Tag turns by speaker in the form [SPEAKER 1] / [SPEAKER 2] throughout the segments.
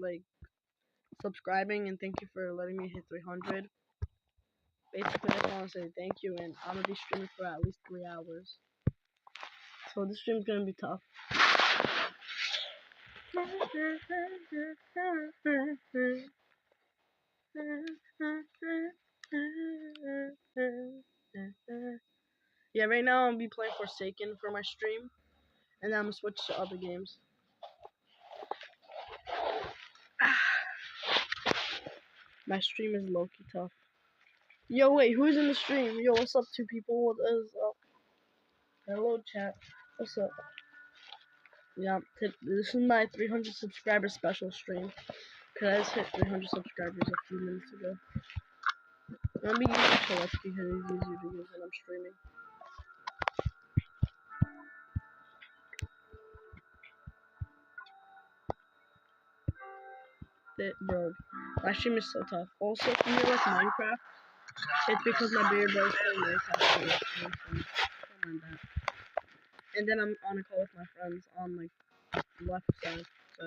[SPEAKER 1] like subscribing, and thank you for letting me hit 300. Basically, I just want to say thank you, and I'm gonna be streaming for at least 3 hours. So this stream's gonna be tough. Yeah, right now I'm gonna be playing Forsaken for my stream, and then I'm gonna switch to other games. My stream is low-key tough. Yo, wait, who's in the stream? Yo, what's up, 2 people? What is up? Hello, chat. What's up? Yeah, this is my 300 subscriber special stream. Cause I just hit 300 subscribers a few minutes ago. I'm using Let's because it's easier to use when I'm streaming. Bro, my stream is so tough. Also, if you hear like Minecraft, it's because my beard bro is playing Minecraft. Don't mind that. And then I'm on a call with my friends on like the left side. So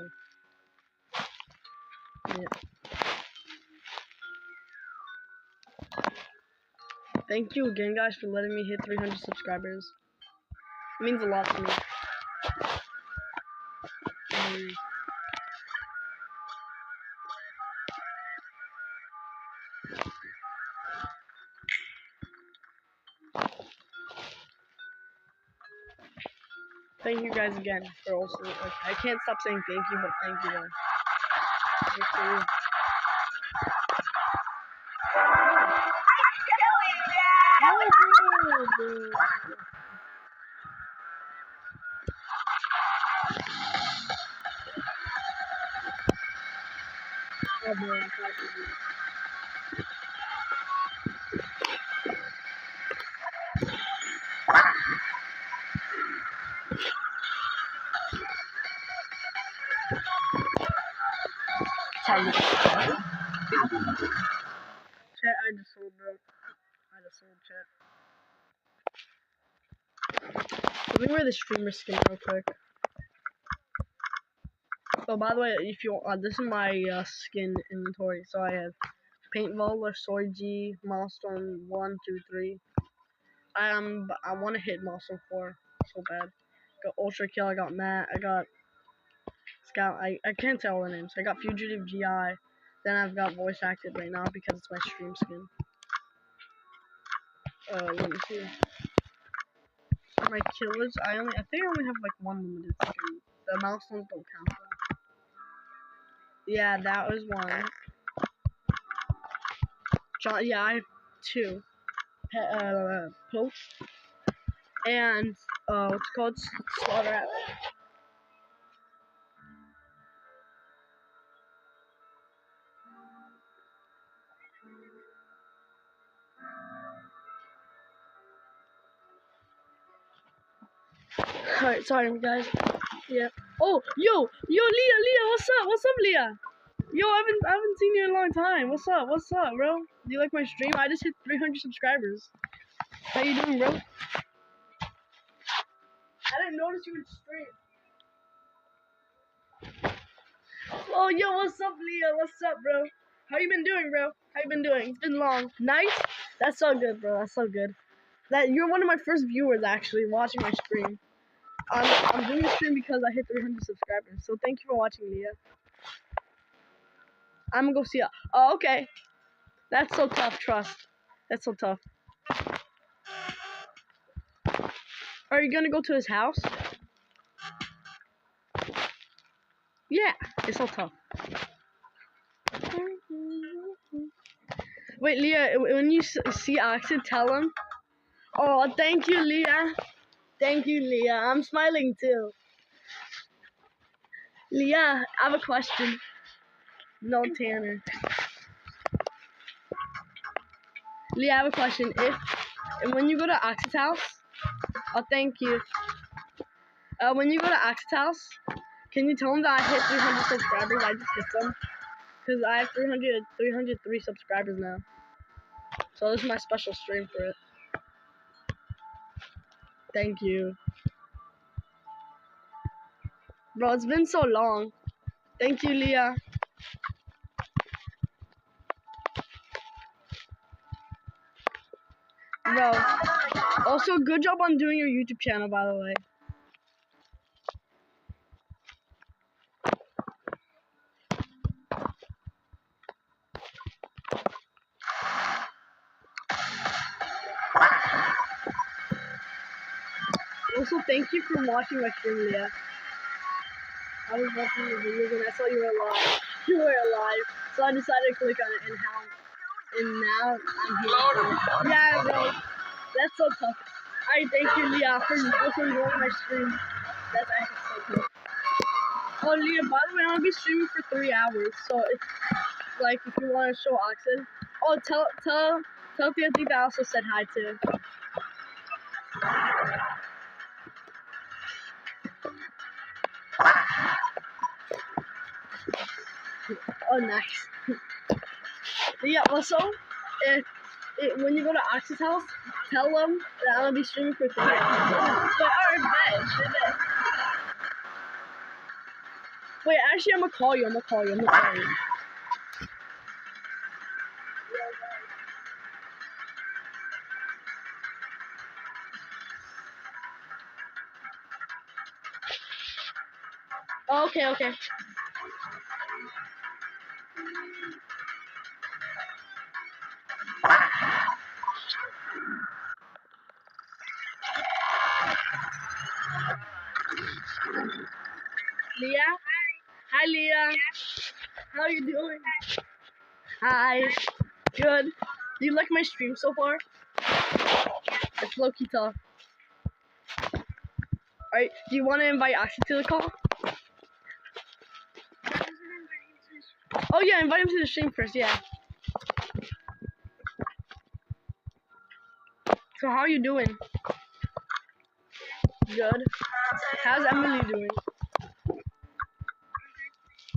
[SPEAKER 1] yeah. Thank you again, guys, for letting me hit 300 subscribers. It means a lot to me. Thank you guys again for also, like, I can't stop saying thank you, but thank you guys. Thank you. Oh, boy, I'm sorry. Chat, I just sold, bro. I just sold, chat. Let me wear the streamer skin real quick. So, by the way, if you this is my skin inventory. So I have Paint Volver, Sword G, Milestone 1, 2, 3. I want to hit Milestone 4 so bad. Got Ultra Kill. I got Matt. I got Scout. I can't tell the names. I got Fugitive GI. Then I've got voice acted right now because it's my stream skin. Let me see. My killers, I think I only have like 1 limited skin. The milestones don't count though. Yeah, that was 1. Yeah, I have 2. Poke. And, what's it called? Slaughter at. Alright, sorry guys. Yeah. Oh, yo, Leah, what's up? What's up, Leah? Yo, I haven't seen you in a long time. What's up, bro? Do you like my stream? I just hit 300 subscribers. How you doing, bro? I didn't notice you would stream. Oh, yo, what's up, Leah? What's up, bro? How you been doing, bro? How you been doing? It's been long. Nice? That's so good, bro. That's so good. You're one of my first viewers, actually, watching my stream. I'm doing the stream because I hit 300 subscribers. So thank you for watching, Leah. I'm gonna go see her. Oh, okay. That's so tough, trust. That's so tough. Are you gonna go to his house? Yeah, it's so tough. Wait, Leah, when you see Oxen, tell him. Oh, thank you, Leah. Thank you, Leah. I'm smiling too. Leah, I have a question. No, Tanner. Leah, I have a question. When you go to Ox's house, oh, thank you. When you go to Ox's house, can you tell him that I hit 300 subscribers? I just hit them. Because I have 303 subscribers now. So this is my special stream for it. Thank you. Bro, it's been so long. Thank you, Leah. Bro, also good job on doing your YouTube channel, by the way. Also, thank you for watching my stream, Leah. I was watching your videos and I saw you were alive. You were alive, so I decided to click on it and now I'm here. Yeah, bro, that's so tough. Alright, thank you, Leah, for also enjoying my stream. That's actually so tough. Oh, Leah, by the way, I'm gonna be streaming for 3 hours, so if you want to show Oxen. Oh, tell the other that I also said hi to. Oh, nice. Yeah, also, when you go to Ox's house, tell them that I'm gonna be streaming for 3 hours. But alright, bet. Wait, actually, I'm gonna call you. Oh, okay. Leah? Hi, Leah. How are you doing? Hi. Good. Do you like my stream so far? It's low-key tough. Alright, do you want to invite Oxy to the call? Oh yeah, invite him to the stream first, yeah. So how are you doing? Good. How's Emily doing?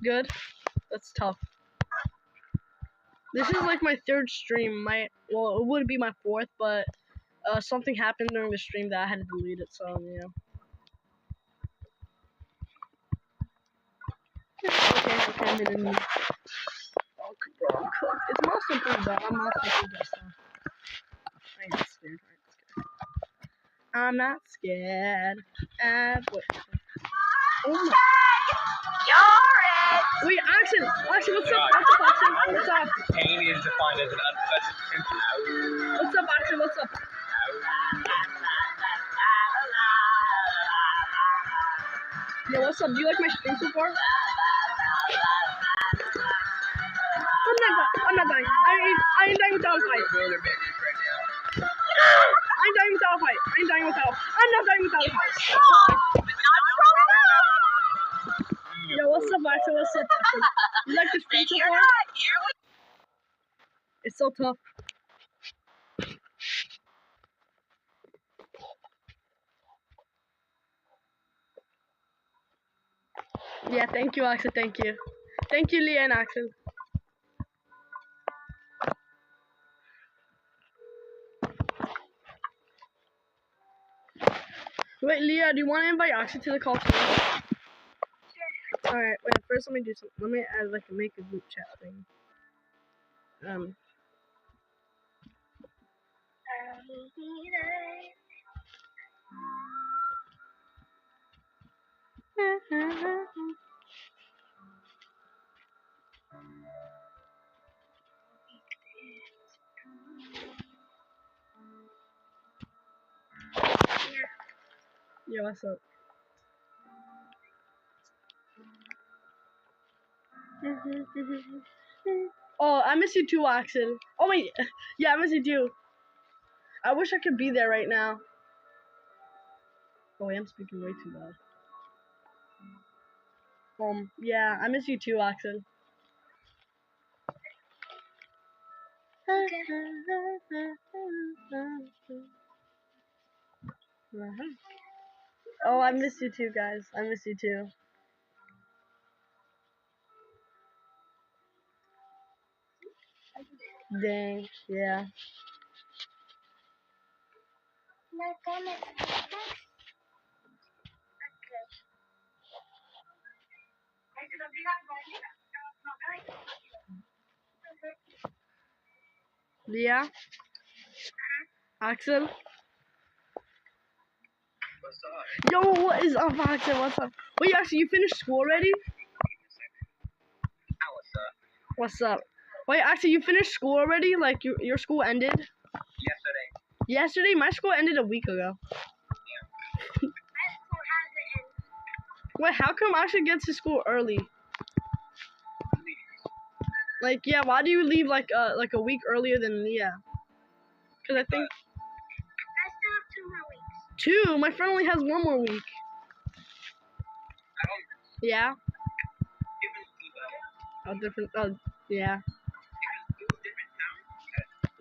[SPEAKER 1] Good. That's tough. This is like my 3rd stream. Well, it would be my 4th, but something happened during the stream that I had to delete it. So yeah. Okay, I'm in. Oh, bro, I'm cooked. It's not simple, but I'm not simple this time. I ain't scared. I'm not scared. Wait. Oh my. Wait, Action, what's up? What's up?
[SPEAKER 2] Pain is defined as an unpleasant symptom.
[SPEAKER 1] What's up, Action? What's up? Yeah, what's up? Do you like my stream so far? I'm not dying. I ain't dying without a fight. I'm not dying without a fight. Yo, what's up, Action? You like the stream so far? It's so tough. Yeah, thank you, Axel. Thank you. Thank you, Leah and Axel. Wait, Leah, do you want to invite Axel to the call too? Sure. Alright, wait, first let me do something. Let me add, make a group chat thing. Yeah, what's up? Oh, I miss you too, Axel. Oh wait, yeah, I miss you too. I wish I could be there right now. Oh wait, I'm speaking way too loud. Yeah, I miss you too, Axel. Oh, I miss you too, guys. I miss you too. Dang, yeah. Leah? Axel?
[SPEAKER 2] What's up?
[SPEAKER 1] Yo, what is up, Axel? What's up? Wait, actually, you finished school already?
[SPEAKER 2] What's up?
[SPEAKER 1] What's up? Wait, actually, you finished school already? Like, your school ended?
[SPEAKER 2] Yesterday.
[SPEAKER 1] Yesterday? My school ended a week ago. Wait, how come Axel gets to school early? Like, yeah, why do you leave like a week earlier than Leah? Because I think...
[SPEAKER 3] I still have 2 more weeks.
[SPEAKER 1] 2? My friend only has 1 more week. Yeah? Oh, different, yeah.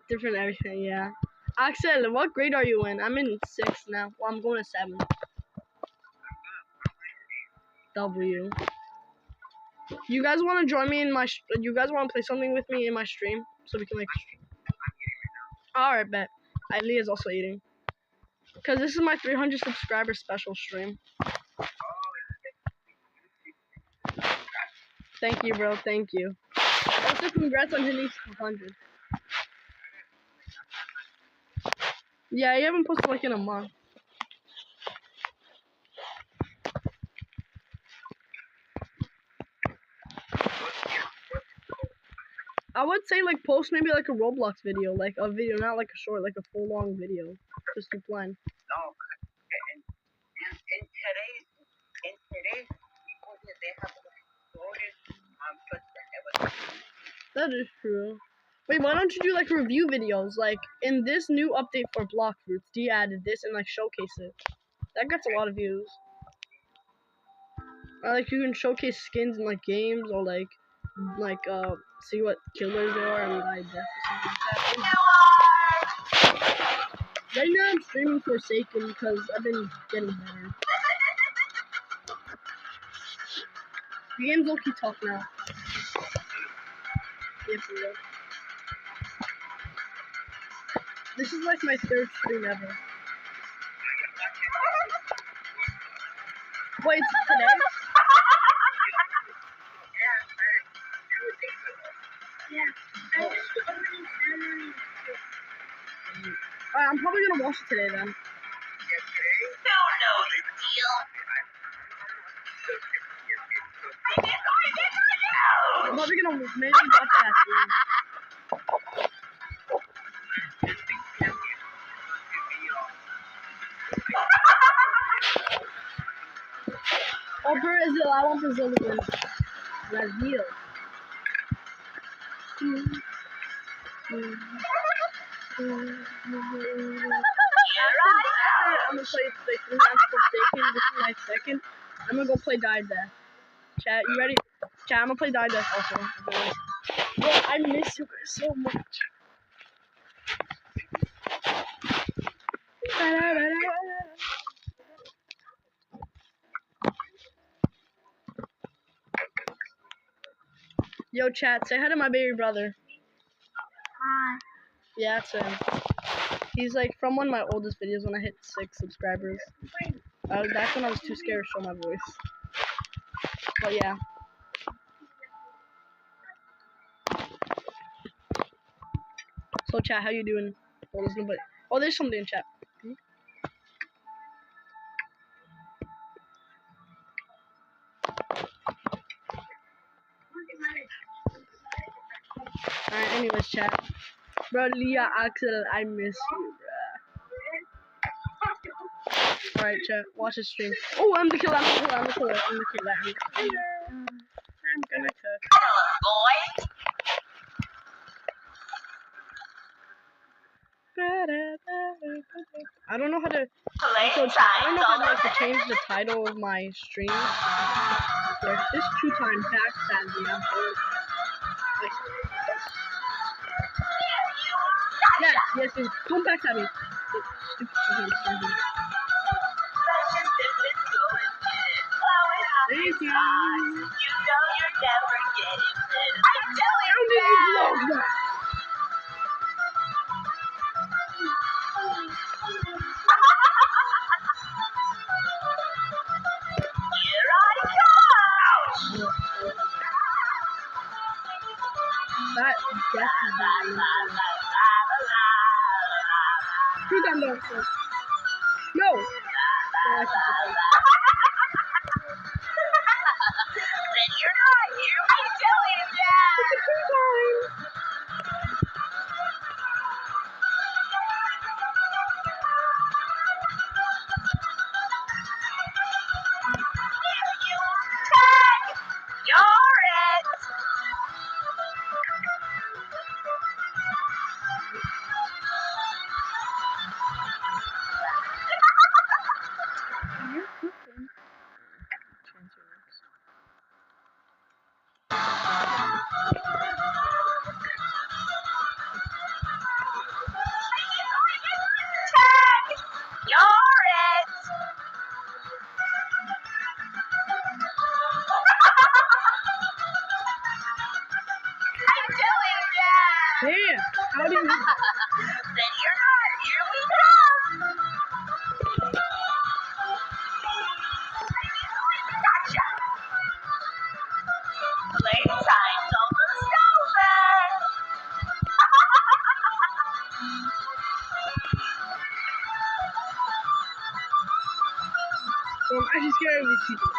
[SPEAKER 1] Different everything, yeah. Axel, what grade are you in? I'm in 6th now. Well, I'm going to 7th. W. You guys want to join me in my... You guys want to play something with me in my stream? So we can, like... Alright, bet. Leah's also eating. Because this is my 300 subscriber special stream. Thank you, bro. Thank you. Also, congrats on hitting 100. Yeah, you haven't posted like in a month. I would say like post maybe like a Roblox video, like a video, not like a short, like a full long video. Just to plan.
[SPEAKER 2] No, in today's they have the shortest ever.
[SPEAKER 1] That is true. Wait, why don't you do like review videos? Like in this new update for Block Fruits, D added this and like showcase it. That gets a lot of views. Or like you can showcase skins in like games or like see what killers there are and die death or something like that. Right now I'm streaming Forsaken because I've been getting better. The game's low-key tough now. Yeah, for real. This is like my 3rd stream ever. Wait, it's today?
[SPEAKER 3] Yeah.
[SPEAKER 1] I'm probably gonna watch it today then. I'm probably gonna maybe watch it at 3. Oh, Brazil, I want Brazil to win. Brazil. After I'm gonna play like 3 rounds Forsaken, this is my 2nd. I'm gonna go play Die Death. Chat, you ready? Chat, I'm gonna play Die Death also. Bro, I miss you guys so much. Yo, chat, say hi to my baby brother.
[SPEAKER 3] Hi.
[SPEAKER 1] Yeah, that's him. He's like from one of my oldest videos when I hit 6 subscribers. That's when I was too scared to show my voice. But yeah. So chat, how you doing? Oh, there's nobody. Oh, there's somebody in chat. Alright, anyways, chat. Bro, Leah, Axel, I miss you, bro. Alright, chat, watch the stream. Oh, I'm the killer, I'm the killer, I'm the killer, I'm the killer, I'm the killer. I'm gonna cook. I don't know how to. Also, I don't know how to, like, to change the title of my stream. Like, this 2-time backstab me. I'm bored. Like, yes, don't backstab me. Thank you. How did you block that? That death is bad. Shoot them though. No! No, I should shoot them.
[SPEAKER 3] Then you're not here. I'm telling you that.
[SPEAKER 1] It's a free time!
[SPEAKER 3] You're it.
[SPEAKER 1] You're cooking.
[SPEAKER 3] You're it. I'm doing that.
[SPEAKER 1] Yeah! How do you...
[SPEAKER 3] Then you're not. Here we go. Gotcha. Playtime's almost over.
[SPEAKER 1] I'm actually scared of these people.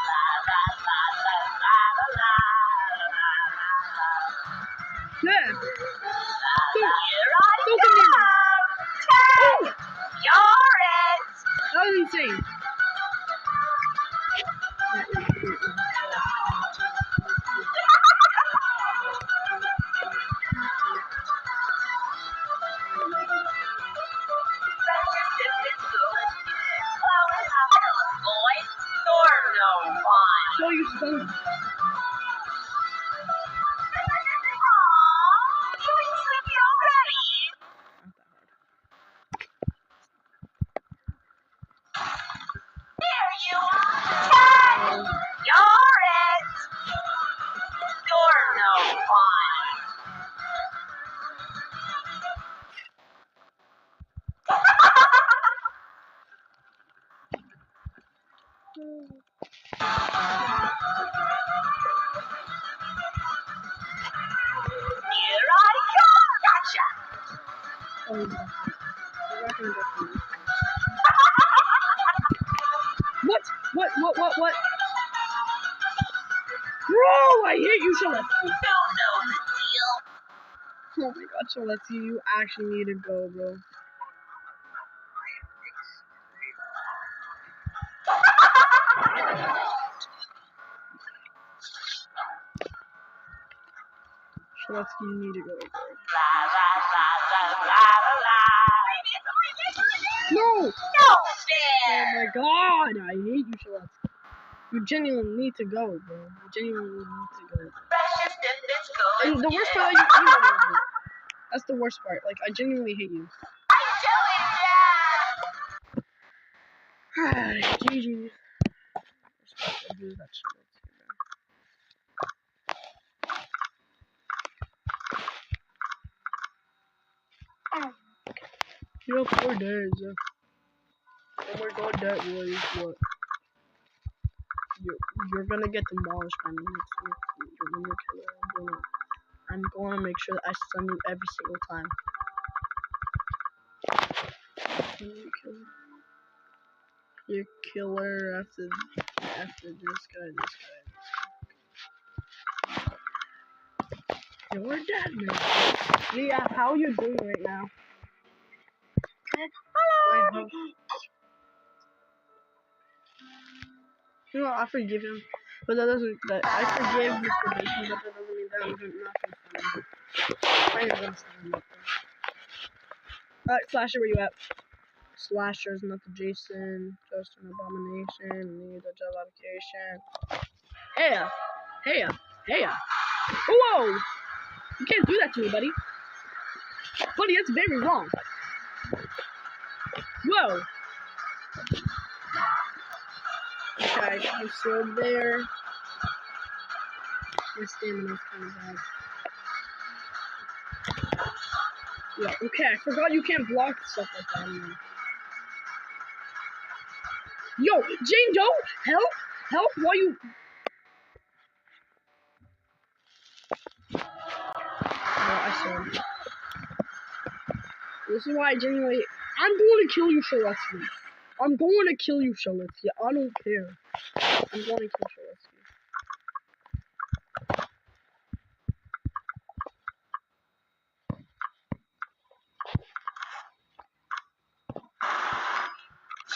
[SPEAKER 1] Yeah! Don't come near me! Oh!
[SPEAKER 3] You're it.
[SPEAKER 1] That was insane. So you stunned. Oh, yeah. You're not gonna go through this. What? What? Bro, I hate you, Celestia. Oh my god, Celestia, you actually need to go, bro. Celestia, you need to go, bro. No! Oh my god, I hate you, Celestia. You genuinely need to go, bro. You genuinely need to go. And the worst part is you emailed me. That's the worst part. Like, I genuinely hate you. GG. Yep, we're dead. Oh my god, that was what? You're gonna get demolished by me next week. You're gonna kill it. I'm gonna make sure that I stun you every single time. You killer after this guy. You're dead, man. Yeah, how are you doing right now? Hello. You know, I forgive him, but that doesn't. That I forgive Mr. Basin, but that doesn't mean that I'm not gonna stun him. I am gonna stun him up there. Alright, Slasher, where you at? Slasher's not the Jason, just an abomination, need a job application. Hey! Whoa! You can't do that to me, buddy. Buddy, that's very wrong. Whoa! Okay, I'm still there. My stamina's kind of bad. Yeah, okay, I forgot you can't block stuff like that anymore. Yo, Jane Doe, help, why you... Oh, I saw him. This is why I genuinely... I'm going to kill you, Shaletsky. I'm going to kill you, Shaletsky. I don't care. I'm going to kill Shaletsky.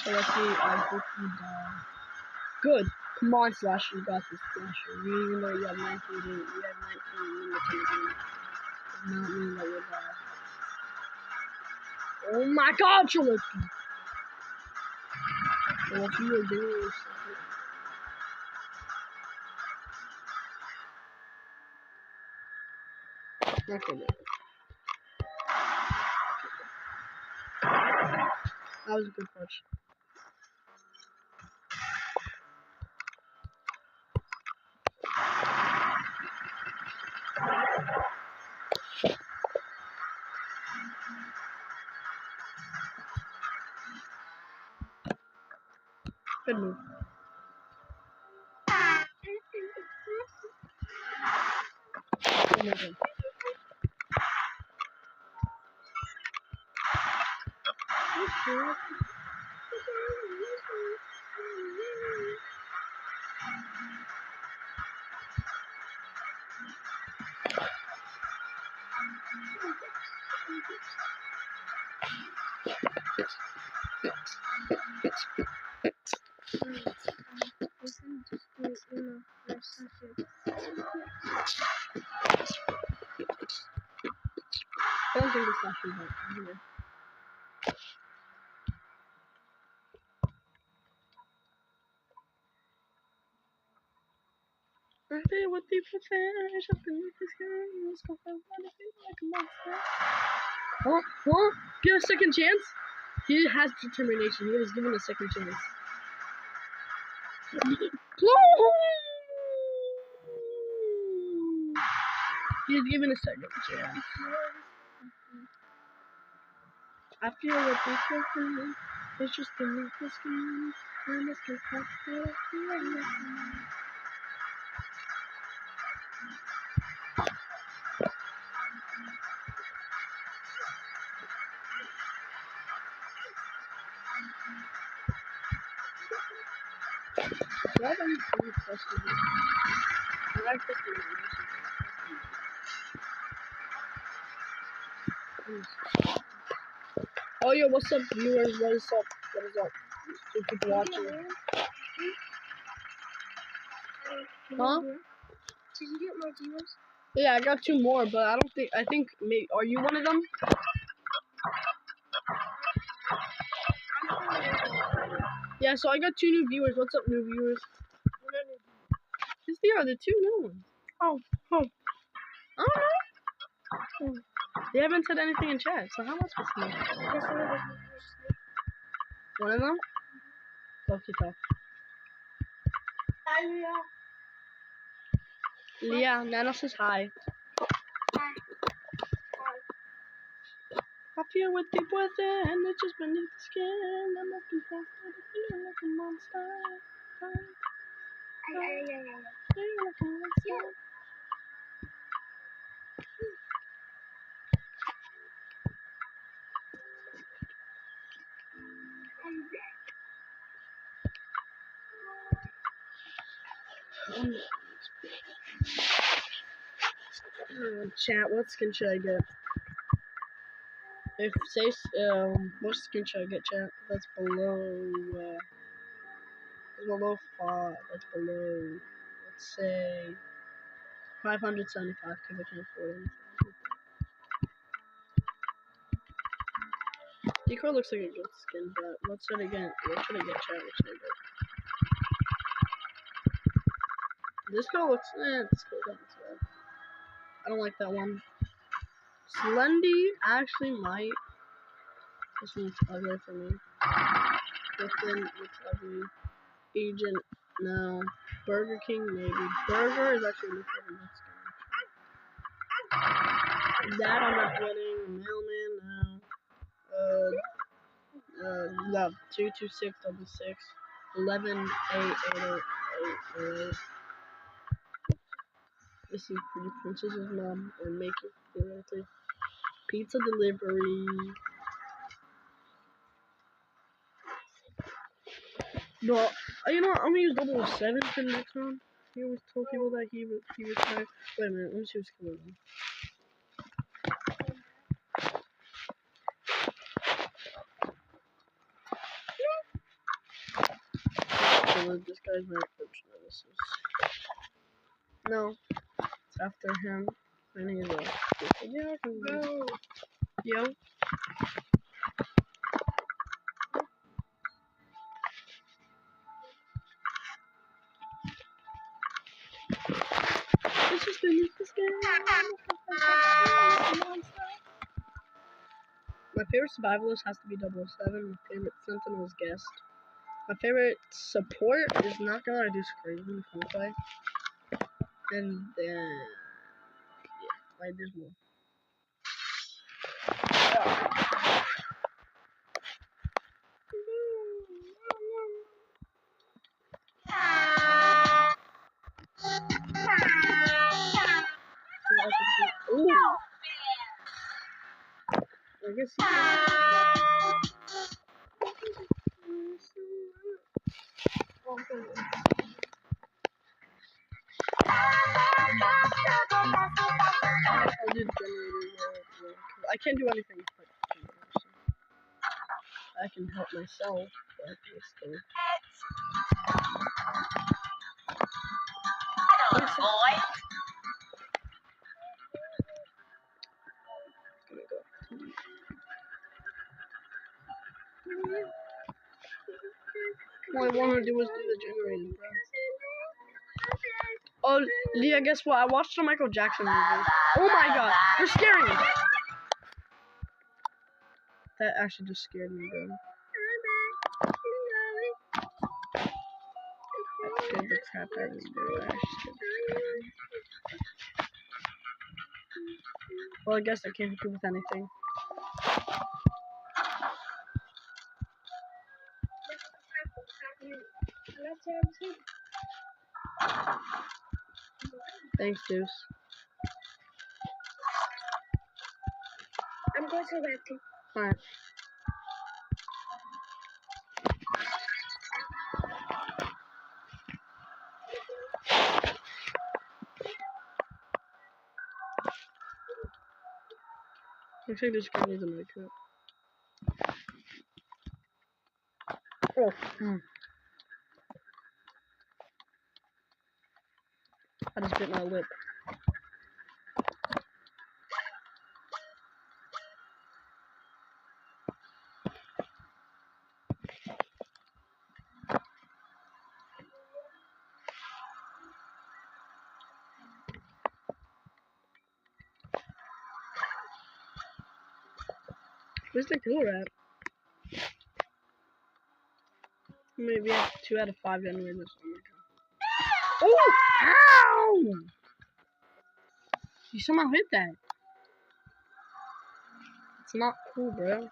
[SPEAKER 1] Shaletsky, I hope you die. Good. Come on, Slasher. You got this, Slasher. Even though you have 19 minutes in the game. Does not mean that you'll die. Oh my god, Shaletsky! What you are doing is okay, man. That was a good punch. Good move. Good move. I don't think this actually helps anyway. I feel what people finish up in this game. Let's go for one like a monster. Huh? Get a second chance? He has determination. He was given a second chance. He's given a second chance. I feel what people feel. It's just a new skin. And it's just a I like this Oh, yo, what's up, viewers? What is up? What is up? Two people watching. Huh?
[SPEAKER 3] Did you get more viewers?
[SPEAKER 1] Yeah, I got 2 more, but I think, maybe, are you one of them? Yeah, so I got 2 new viewers. What's up, new viewers? Yes, they are. The 2 new ones. Oh. I don't know. They haven't said anything in chat, so how am I supposed to know? One of them? Lucky tough.
[SPEAKER 3] Hi, Leah.
[SPEAKER 1] Yeah, Nano says hi. I feel with deep within, and it's just beneath the skin. I'm looking for feeling like a monster. Feeling like a monster. Chat, what skin should I get? If say what skin should I get, chat? That's below that's below 5. That's below, let's say 575 because I can't afford anything. Decor looks like a good skin, but what should I get? What should I get, chat? What should I get? This girl looks this girl doesn't look bad. I don't like that one. Slendy actually might. This one's ugly for me. This one looks ugly. Agent, no. Burger King, maybe. Burger is actually looks like a good skin. That I'm not getting. Mailman, no. No. 22666 118888. This is Pretty Princess's mom. Or make it theoretically. Pizza delivery. No, you know what? I'm gonna use 007 for the next round. He always told people that he was tired. Wait a minute, let me see what's going on. This guy's my approach nemesis. No, it's after him. And he's like, yeah, I can go. Yo. It's just been this game. My favorite survivalist has to be 007. My favorite sentinel's guest. My favorite support is not gonna do crazy in play. And then yeah, wait, there's more. Ooh. I guess I'll do the generator. I can't do anything but I can help myself, but still.
[SPEAKER 3] Boy.
[SPEAKER 1] All I want to do is do the generator, bro. Oh, Leah, guess what? I watched a Michael Jackson movie. Oh my god, you're scaring me. That actually just scared me, bro. That scared the crap out of me, bro. That actually scared the crap out of me. Well, I guess I can't help you with anything. Thanks, Deuce.
[SPEAKER 3] I'm going to left him.
[SPEAKER 1] Alright. Looks like this guy needs a makeup. Oh. I just bit my lip. Where's the killer at? Maybe I have 2 out of 5 generators. Oh my god. Oh! Ow! You somehow hit that. It's not cool, bro.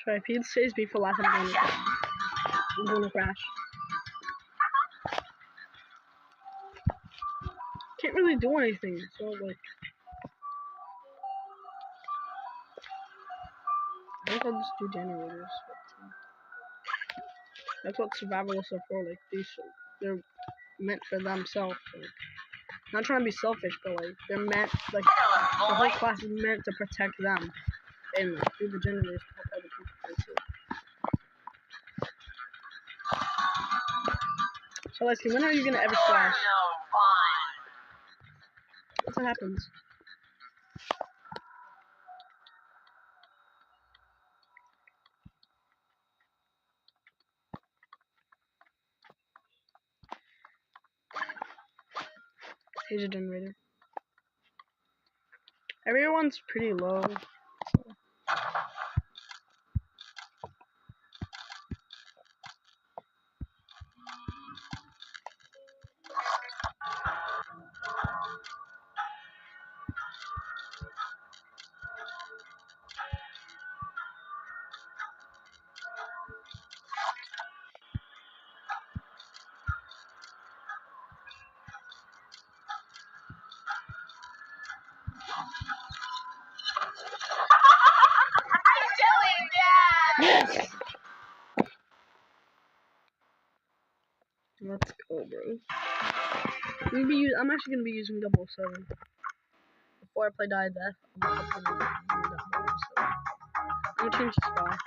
[SPEAKER 1] Should I feed saves me for last time I'm gonna crash. Can't really do anything, so like I think I'll just do generators. That's what survivalists are for, like they're meant for themselves. Like, not trying to be selfish, but like they're meant like the whole class is meant to protect them and like do the generators to help other people too. So Leslie, when are you gonna ever splash? That's what happens. Here's a generator. Everyone's pretty low. So. Let's go, bro. I'm actually gonna be using 007. Before I play Die Death, I'm gonna be using 007. I'm gonna change the spy.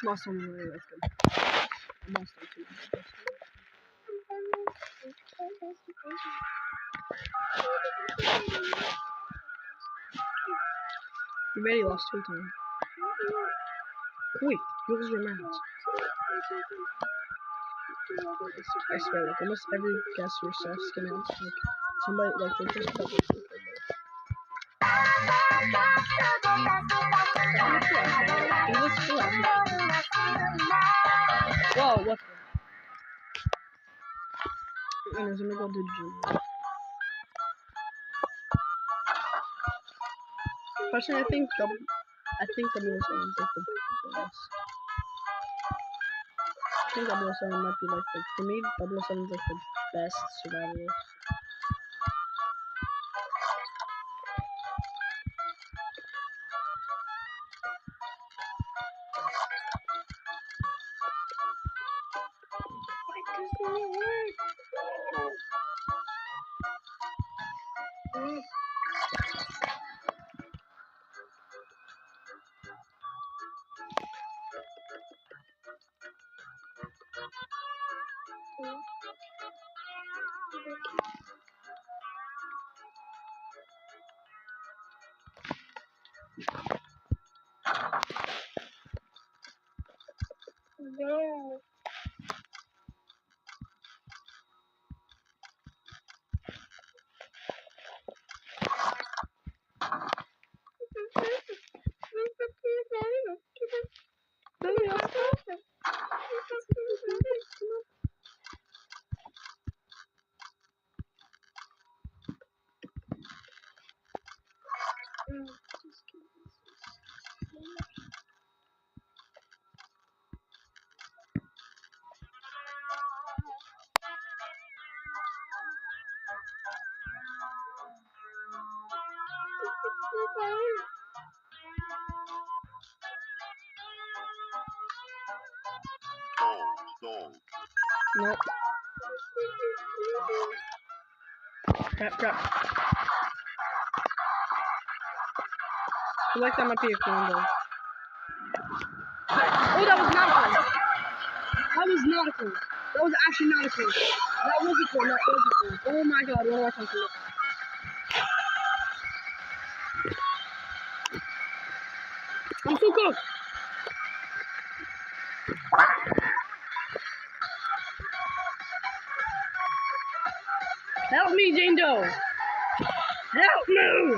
[SPEAKER 1] Lost on the way, that's good. I'm lost on two. You already lost 2 times. Quick, use your mouse. I swear, like almost every guess your soft skin else, like somebody like they just put this in He looks cool. Whoa, what the? And there's a go do gym. Personally, I think 007 is like the best. I think 007 might be like for me, 007 is like the best survivalist. Nope. Crap. I feel like that might be a combo. Oh, that was not a clone. That was not a clone. That was actually not a clone. That was a clone. Oh my god, what do I talk about? I'm so close. Help me, Jane Doe. Help me.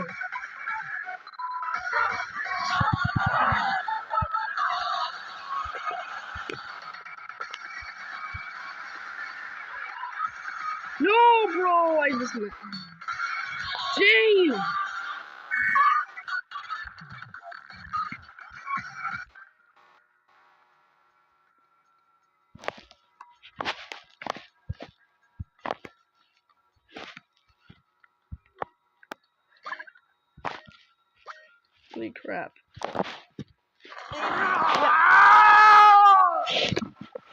[SPEAKER 1] No, bro. I just went. Jane. Holy crap.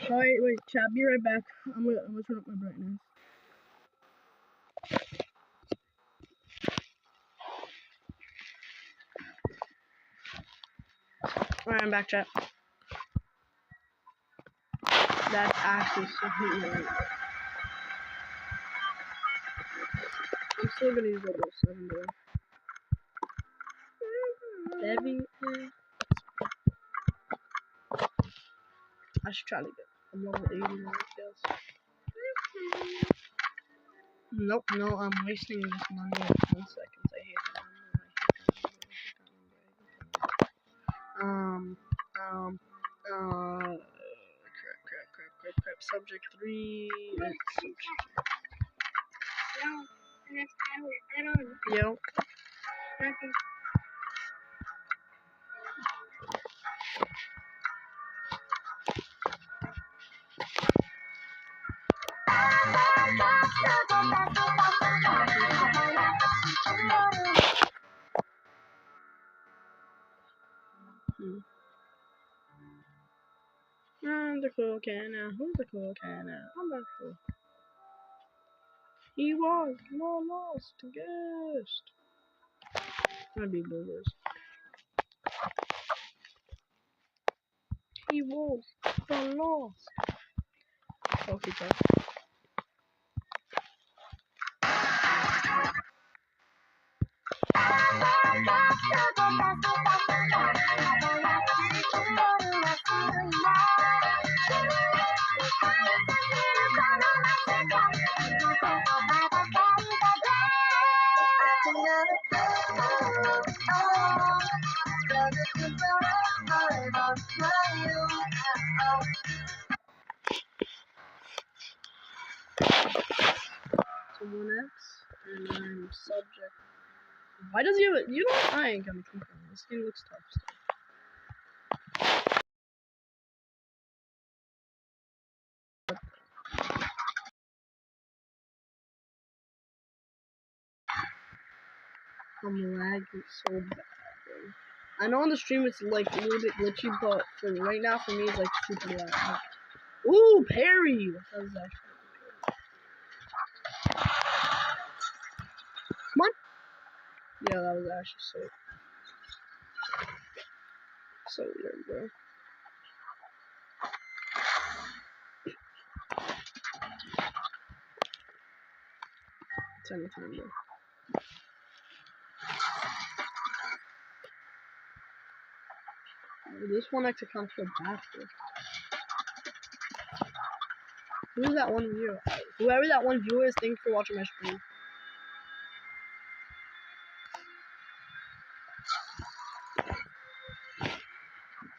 [SPEAKER 1] Alright, wait, chat, be right back. I'm gonna turn up my brightness. Alright, I'm back, chat. That's actually so weird. I'm still gonna use 007 though. Debbie, I should try to get. I'm level 80 now, I guess. Nope, no, I'm wasting this money in 10 seconds. I hate that number. Crap. Subject 3. Yo. I'm the cool cat now. Who's the cool cat now? I'm not cool. He was the lost guest. I'd be boogers. He was the lost. Okay, tough. Someone X, and I'm subject. Why does he have it? You know what? I ain't gonna keep on. This game looks tough. I'm lagging so bad, bro. I know on the stream it's like a little bit glitchy, but for right now, for me, it's like super lag. Ooh, parry! That was actually Come on! Yeah, that was actually so weird, bro. It's anything, bro. This one I could kind of feel bad for. Who's that one viewer? Whoever that one viewer is, thanks for watching my stream.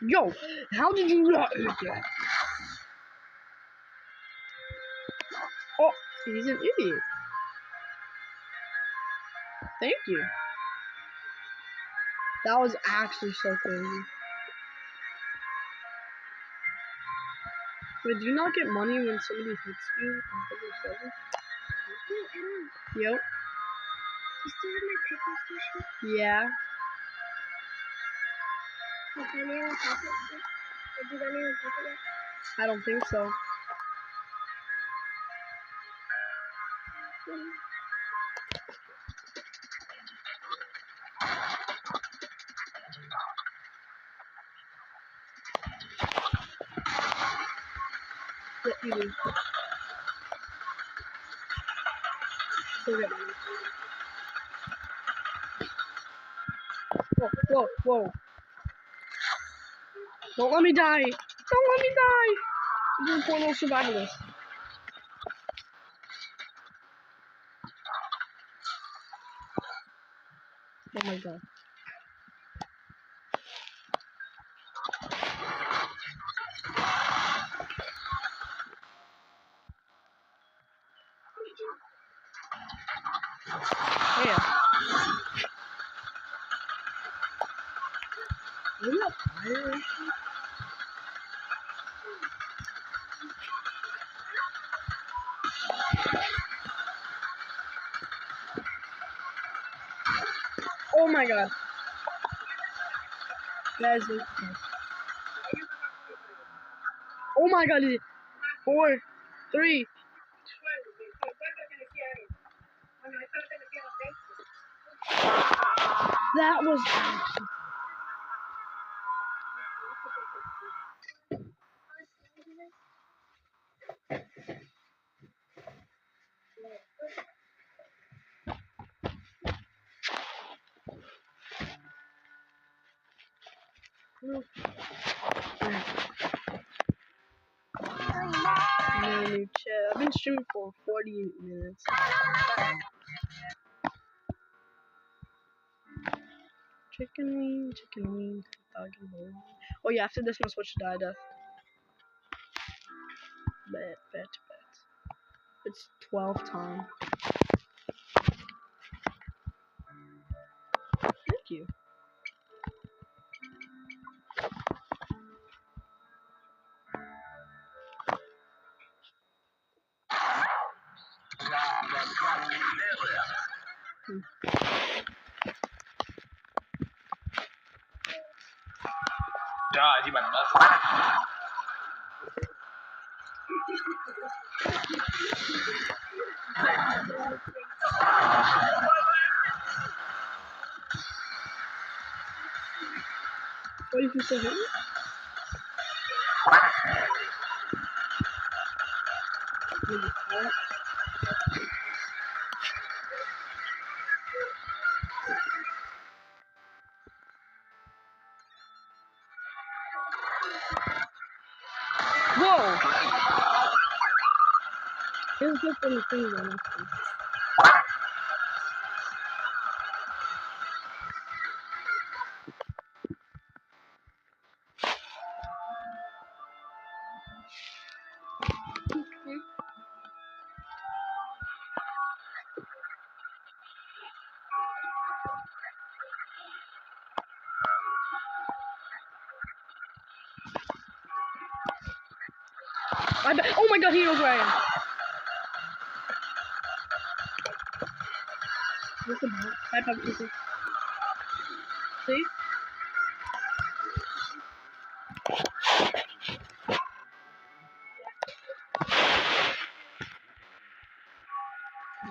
[SPEAKER 1] Yo, how did you not hit that? Oh, he's an idiot. Thank you. That was actually so crazy. Wait, do you not get money when somebody hits you on Double 7? Yo. You still have my pickle station? Yeah. I don't think so. Yeah, you do. Still get money. Whoa. Don't let me die. Don't let me die. I'm doing porno survivalist. Oh my god. Yeah. Are you not tired? Oh my god. Guys, oh my god. 4, 3. That was. No. stream, chat. I've been streaming for 40 minutes. Chicken wing, doggy bowl. Oh yeah, after this, I'm gonna switch to Dida. Bet. It's 12 time. Thank you.
[SPEAKER 2] Di mana?
[SPEAKER 1] What did you say? Whoa! Here's different things on this one. Oh my god, he knows where I am. Listen, hi, Pumpkin. See?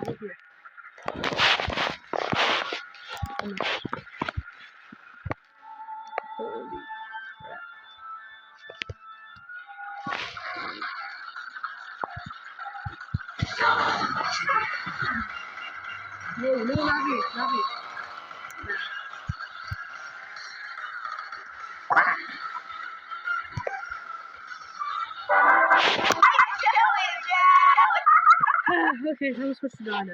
[SPEAKER 1] Look here. Holy crap. No, not me. Okay, so I'm supposed to die now.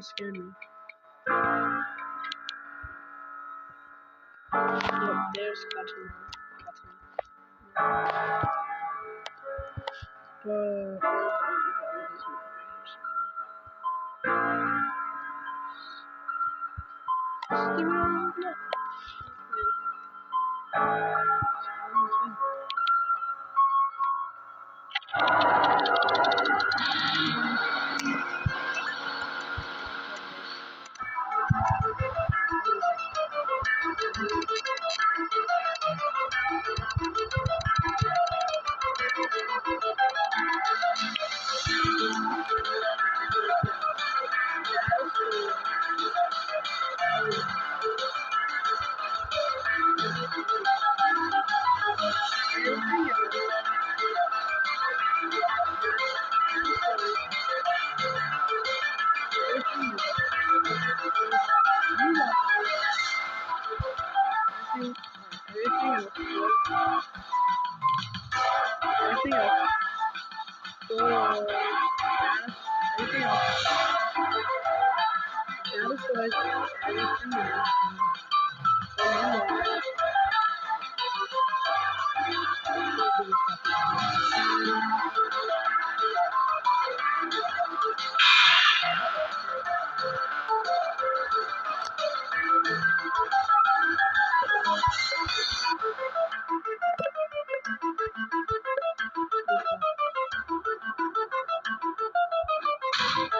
[SPEAKER 1] just scared me. Yep, there's cotton.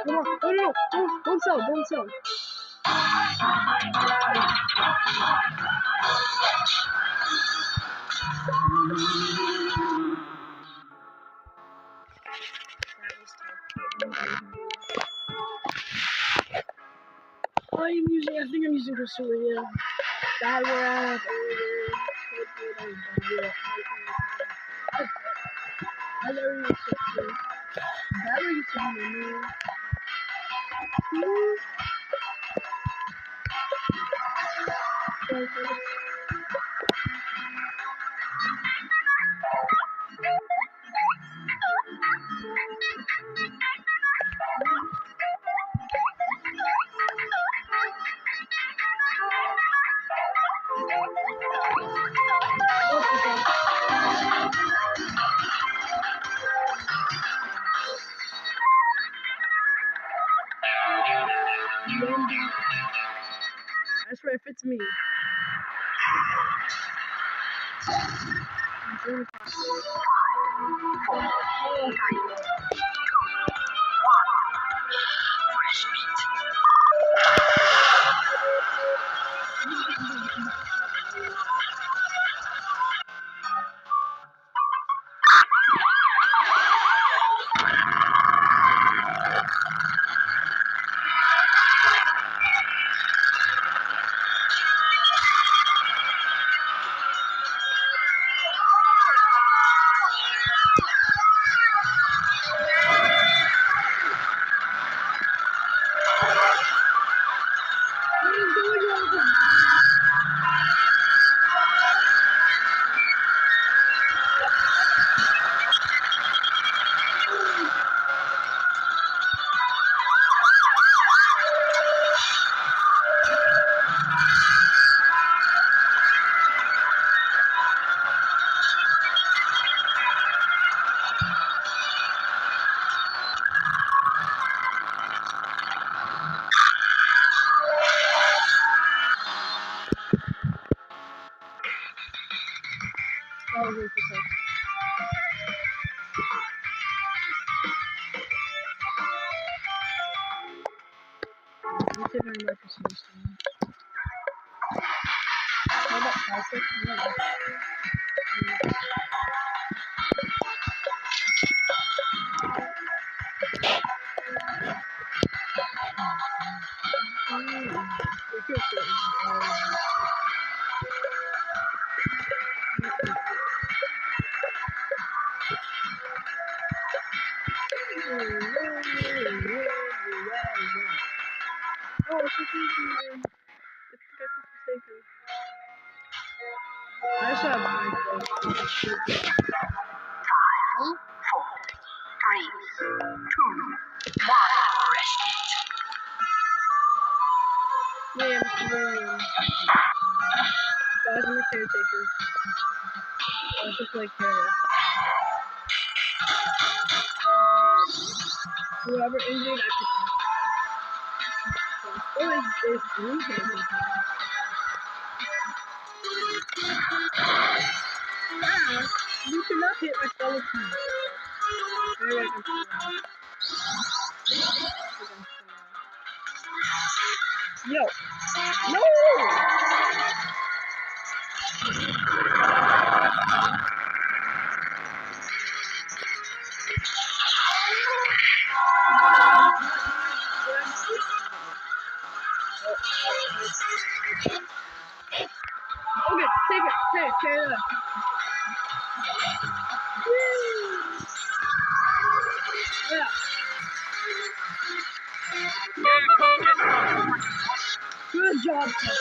[SPEAKER 1] Come on, no, don't sell, don't sell. I think I'm using crystal radio. That we're at battery used to be new. I swear, if it's me. Yeah, I'm civilian. Guys, I'm a caretaker. I just like hair. Whoever injured, I protect. Oh, there's blue cases. Ah, you cannot hit my fellow team. Very against the wall. Yo, no! Okay, take it. Carry that. Yeah. Good job, Ted.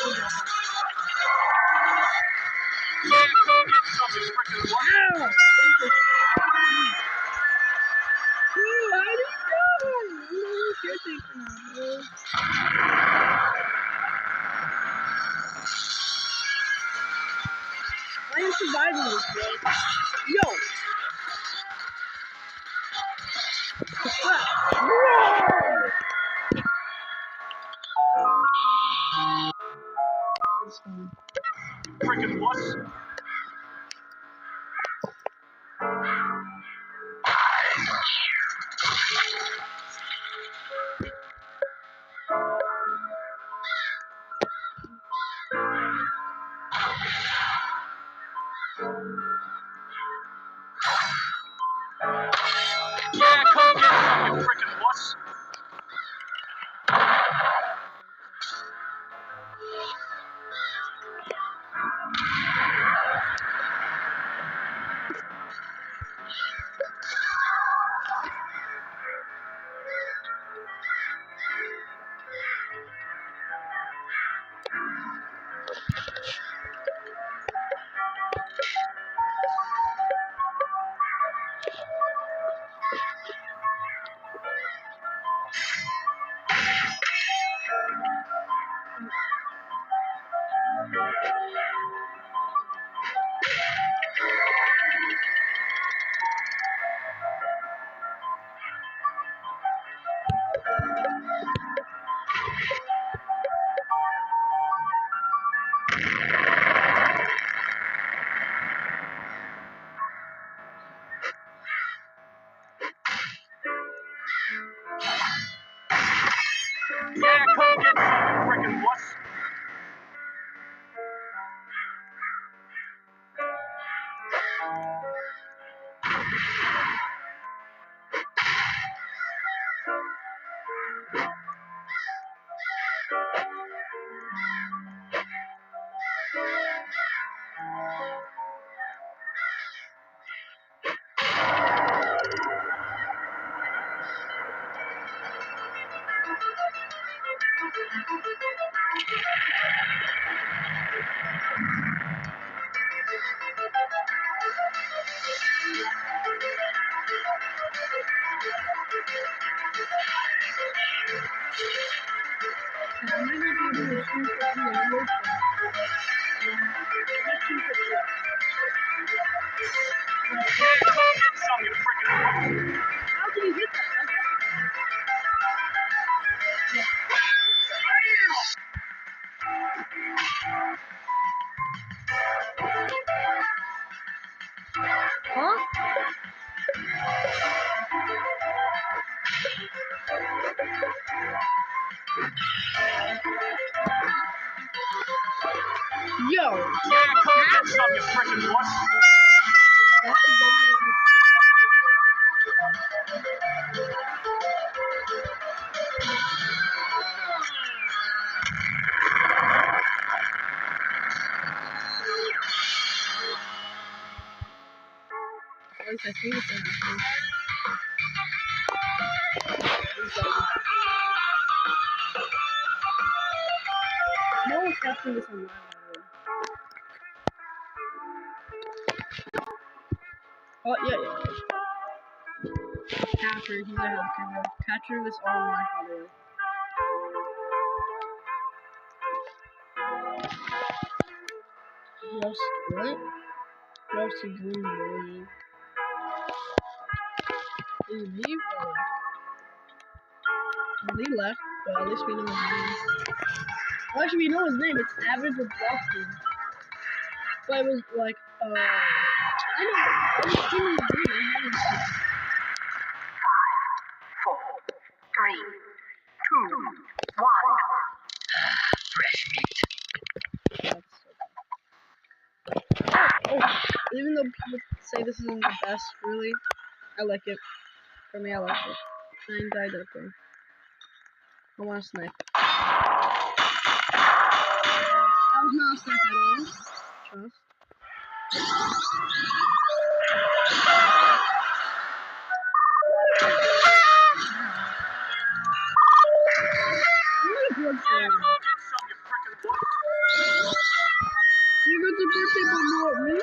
[SPEAKER 1] Wow! Dude, how did you die? I'm a caretaker now, bro. I am surviving this, bro. Yo!
[SPEAKER 2] Freaking wuss. Yeah, come get some, you freaking wuss. Yeah, come get some, you freaking wuss.
[SPEAKER 1] I'm not gonna do a shoot for you anymore.
[SPEAKER 2] Yeah, come get some, you freaking wuss.
[SPEAKER 1] How can you get that? Huh? Yo!
[SPEAKER 2] Yeah, come get some, you freaking wuss.
[SPEAKER 1] That is very at least I think it's gonna happen. No one's catching this online, by the way. Oh, yeah. Catcher, he's ahead of camera. Catcher was online, by the way. What? Roasty green boy. Did he leave? Well, he left, but at least we know his name. Well, actually, we know his name. It's Average with Boston. But it was like, I know. I was thinking his name. I haven't seen it.
[SPEAKER 3] 4, 3, 2, 1. Fresh meat.
[SPEAKER 1] That's so oh, even though people say this isn't the best, really, I like it. For me, I like it. 9 died up there. I want to snipe. That was not a snipe at all. Trust. I'm gonna blood for you. You got the birthday but not me?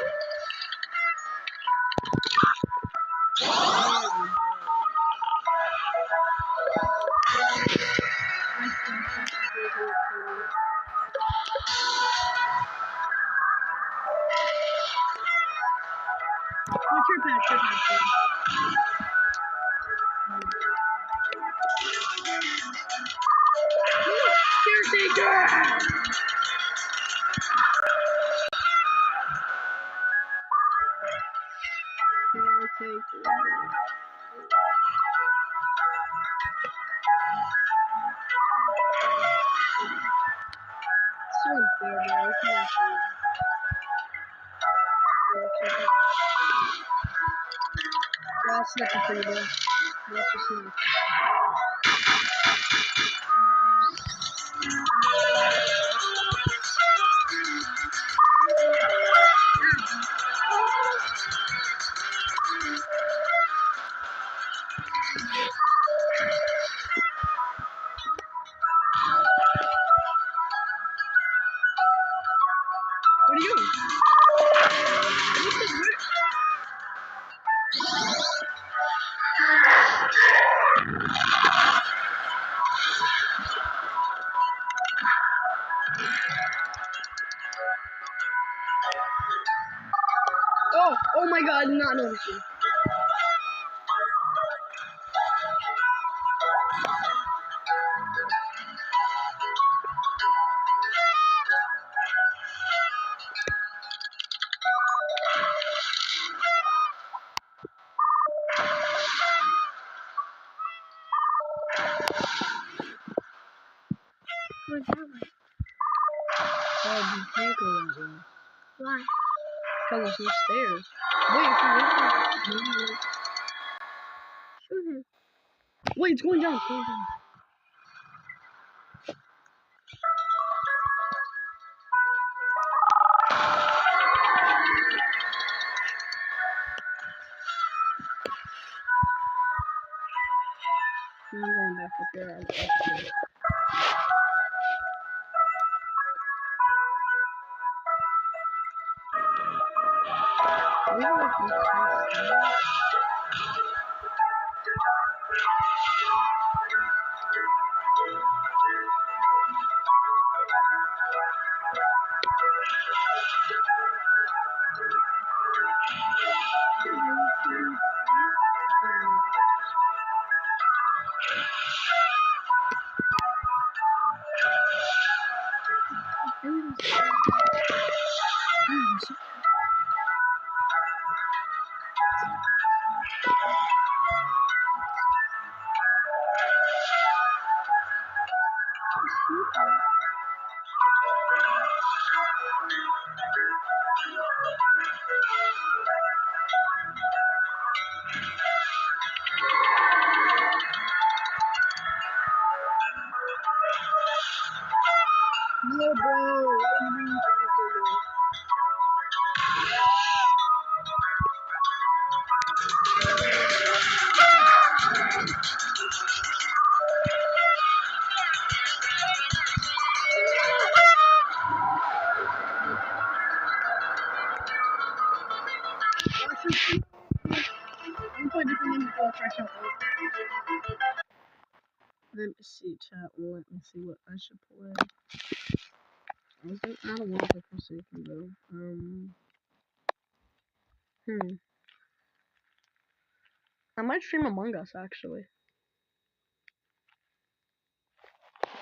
[SPEAKER 1] What's your patch? Caretaker! Caretaker. So unfair, bro. I can't see it. I'll snap it for you, bro. Watch the snap. What are you doing? Oh my god, I did not notice you. What's happening? Oh, you can't go that way. Why? Because there's no stairs. Wait, if you look at shoot him. Wait, it's going down, it's going down. I'm going back up here. I'm up here. We don't have to stairs. No, bro. What do you mean? I'm playing different names before I try something. Let me see, chat. Let me see what I should play. I don't want to proceed though. I might stream Among Us actually.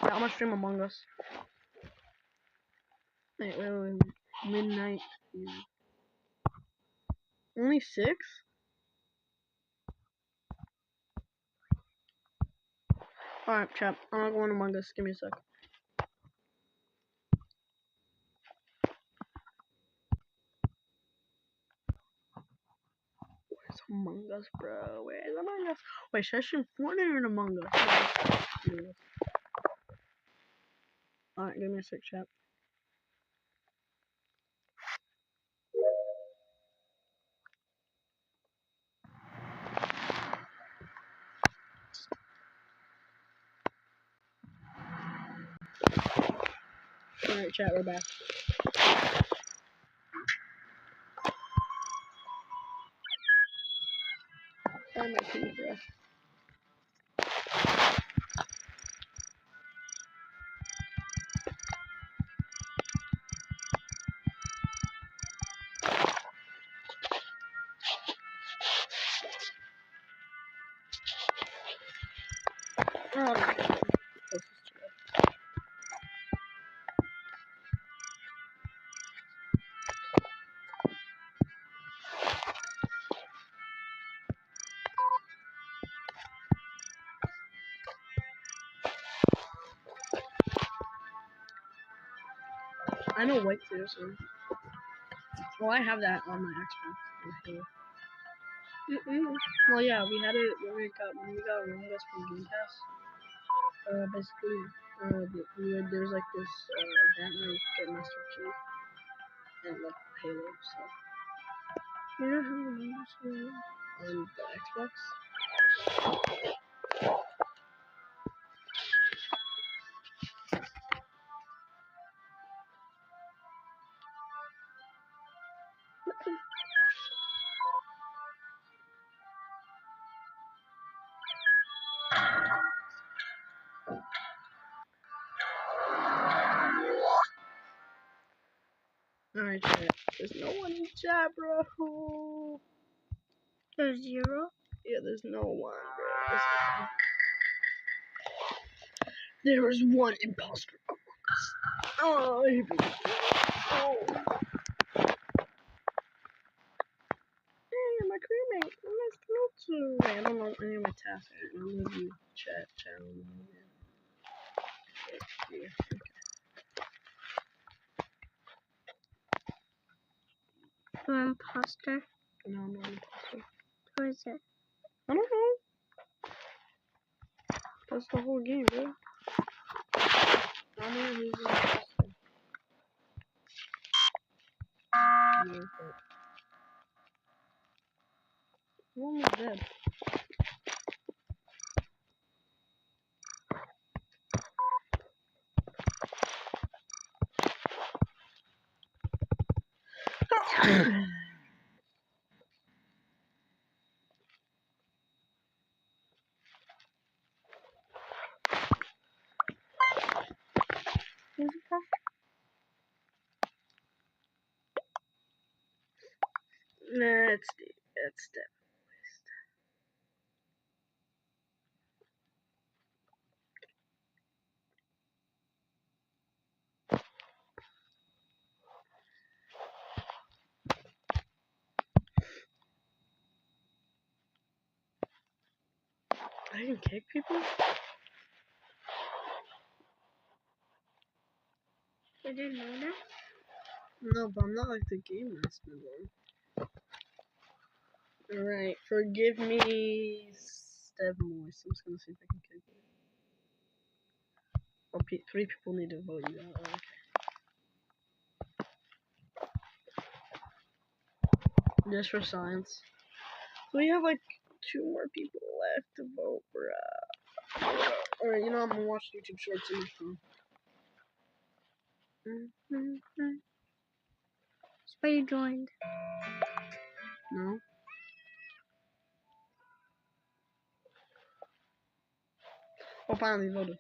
[SPEAKER 1] Yeah, I'm gonna stream Among Us. Wait. Midnight. Yeah. Only 6? Alright, chat. I'm gonna go on Among Us. Give me a sec. Where's Among Us, bro? Where's Among Us? Wait, should I stream Fortnite or Among Us? Alright, give me a sec, chat. Alright, chat, we're back. Sorry, my teeth, bro. I know White seriously. Well, I have that on my Xbox. Well, yeah, we had it when we got Among Us from Game Pass. Basically, there's like this event where you get Master Chief and like Halo stuff. You know how Among Us was on the Xbox? Alright, chat. There's no one in chat, bro.
[SPEAKER 4] There's 0?
[SPEAKER 1] Yeah, there's no one, bro. There is one imposter among us. Oh, I hate people. Oh. Hey, my crewmate. Nice to meet you. Wait, I don't know any of my tasks. I'm gonna do chat. Yeah.
[SPEAKER 4] You're an imposter.
[SPEAKER 1] No, I'm not an imposter.
[SPEAKER 4] Who is it?
[SPEAKER 1] I don't know. That's the whole game, bro. I don't know who's an imposter. No, but one was dead.
[SPEAKER 4] Who's imposter?
[SPEAKER 1] Nah, it's dead. I can kick people?
[SPEAKER 4] You didn't know that?
[SPEAKER 1] No, but I'm not like the game master though. Alright, forgive me, Steve Moist. I'm just gonna see if I can kick you. Oh, 3 people need to vote you out. Okay. Just for science. So we have like 2 more people left to vote, bruh. Alright, you know I'm gonna watch YouTube shorts on my phone.
[SPEAKER 4] That's why you joined.
[SPEAKER 1] No? Oh, finally voted.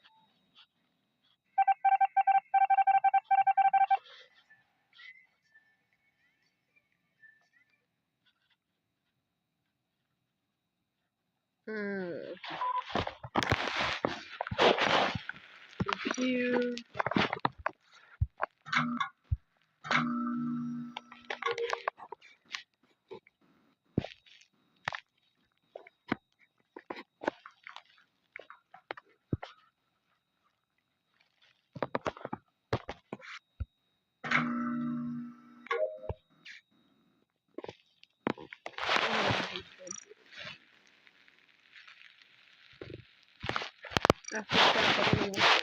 [SPEAKER 1] Here. After that, I don't know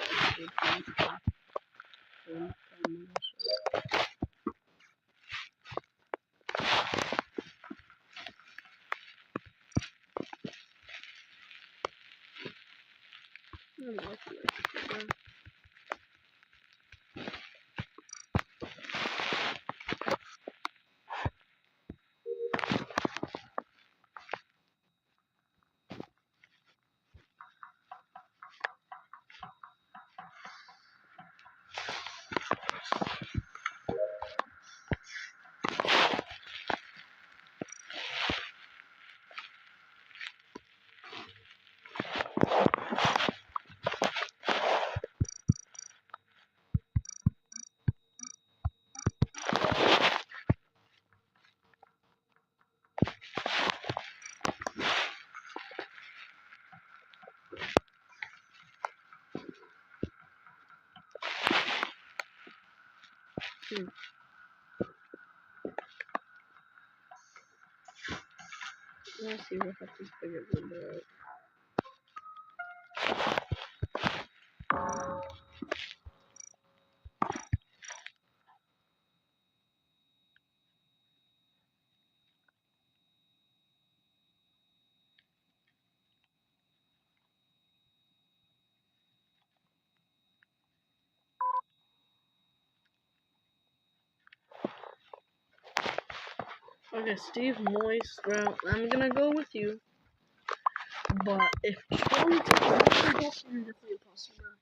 [SPEAKER 1] Let's see what happens if I get rid of that. Okay, Steve Moist route. I'm gonna go with you. But if Charlie takes the imposter, you're definitely imposter now.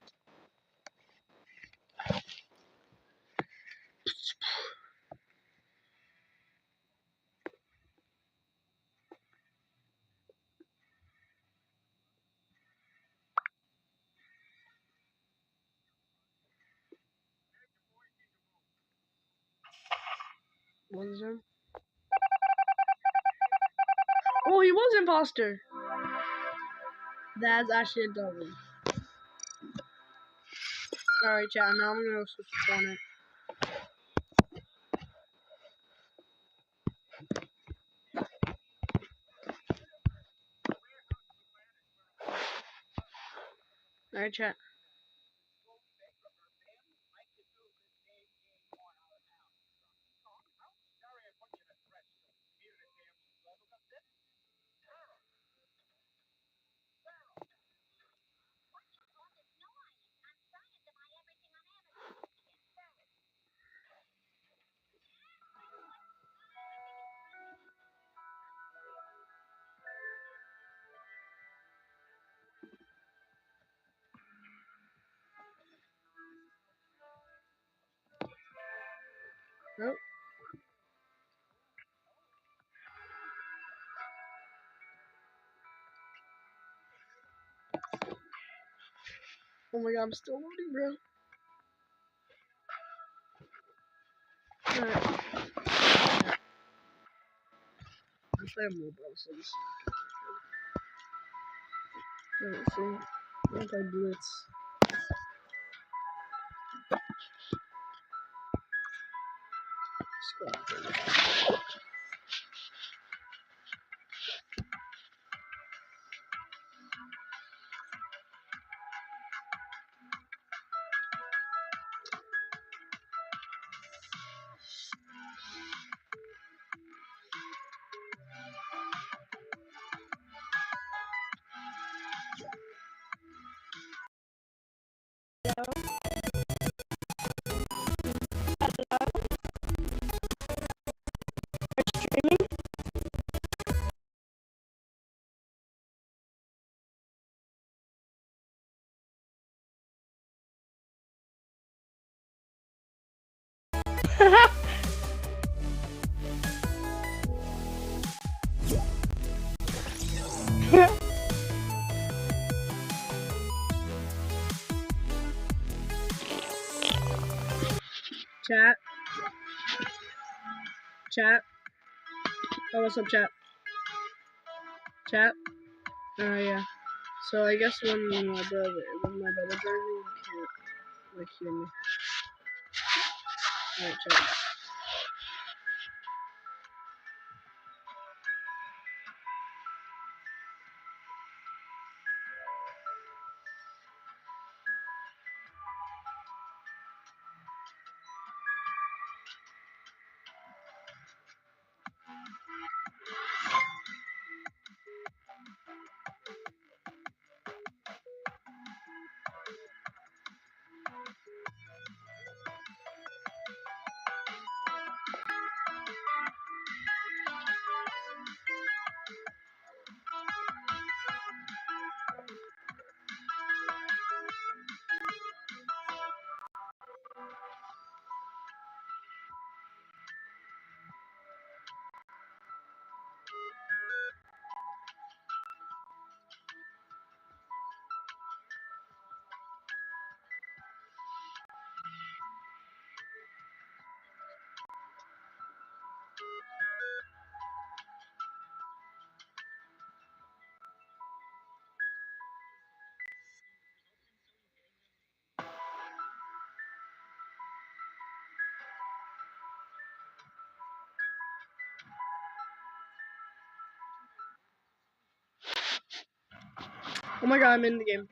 [SPEAKER 1] What is there? Oh, he was imposter. That's actually a double. Alright, chat. Now I'm gonna switch to Fortnite. Alright, chat. Nope. Oh my god, I'm still loading, bro. Alright. I'm playing mobile, so this is let's see. Anti-blitz. Squad. Chat. Chat. Oh, what's up, chat? Chat. Yeah. So I guess when my brother joins me, you can't like hear me. Alright, chat. Oh my god, I'm in the game.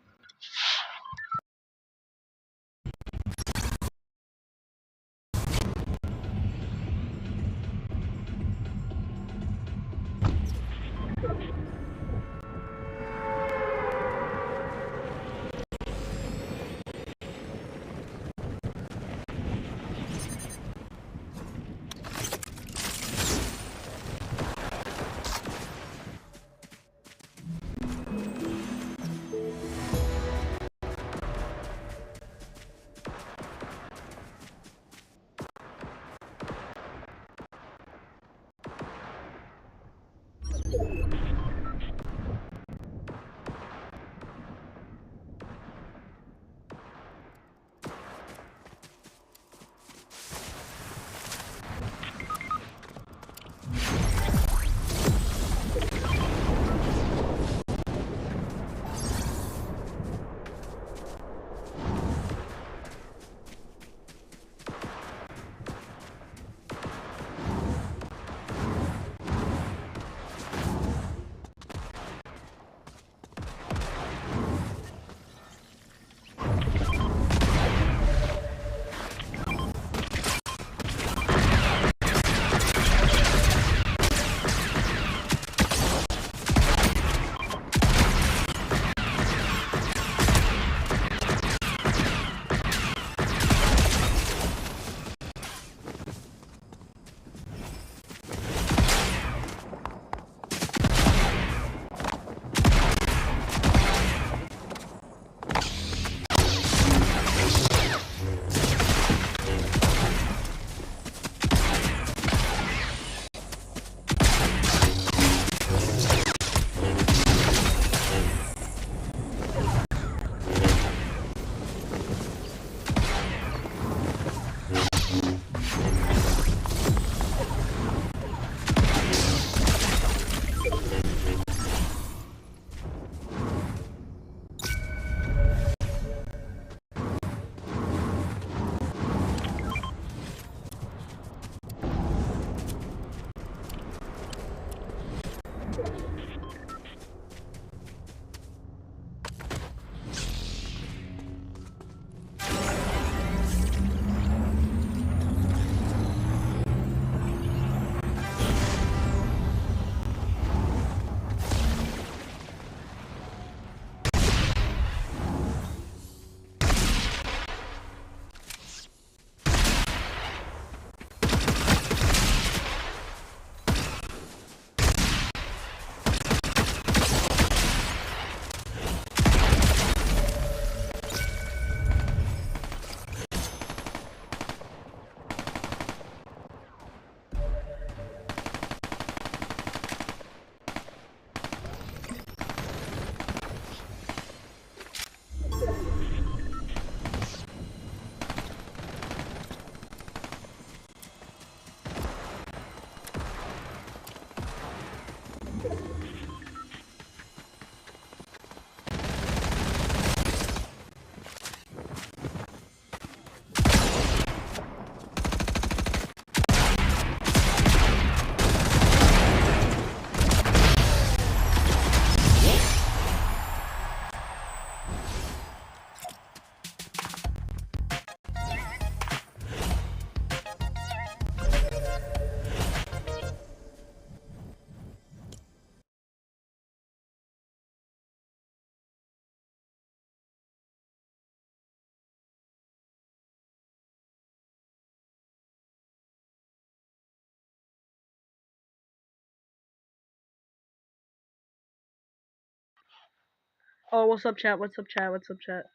[SPEAKER 1] Oh, what's up, chat? What's up, chat? What's up, chat?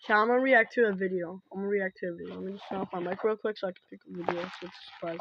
[SPEAKER 1] Chat, I'm gonna react to a video. Let me just turn off my mic real quick so I can pick a video. So it's a surprise.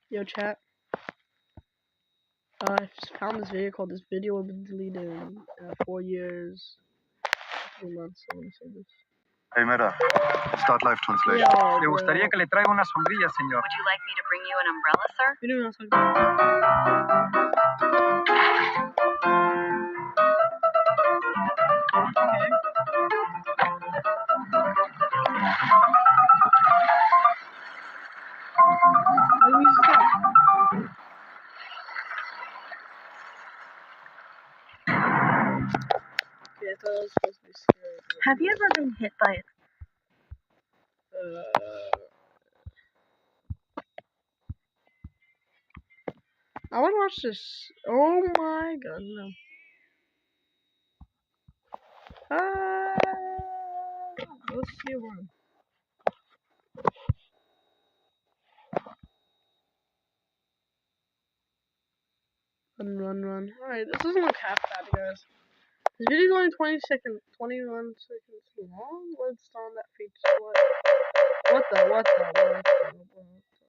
[SPEAKER 1] Yo, chat. I found this video called "This video will be deleted in 4 years, 3 months." So let me say this.
[SPEAKER 5] Hey, Meta. Start live translation.
[SPEAKER 1] Yo,
[SPEAKER 2] ¿Le gustaría que le traiga una sombrilla, señor?
[SPEAKER 3] Would you like me to bring you an umbrella, sir?
[SPEAKER 1] You know what I'm talking about? Okay. Let me stop. Okay, I thought it was supposed to be scary.
[SPEAKER 3] Have you ever been hit by
[SPEAKER 1] I want to watch this. Oh my god, no. Let's see one. Run. Alright, this doesn't look half bad, guys. This video's only 21 seconds long. Let's on that feature. What the?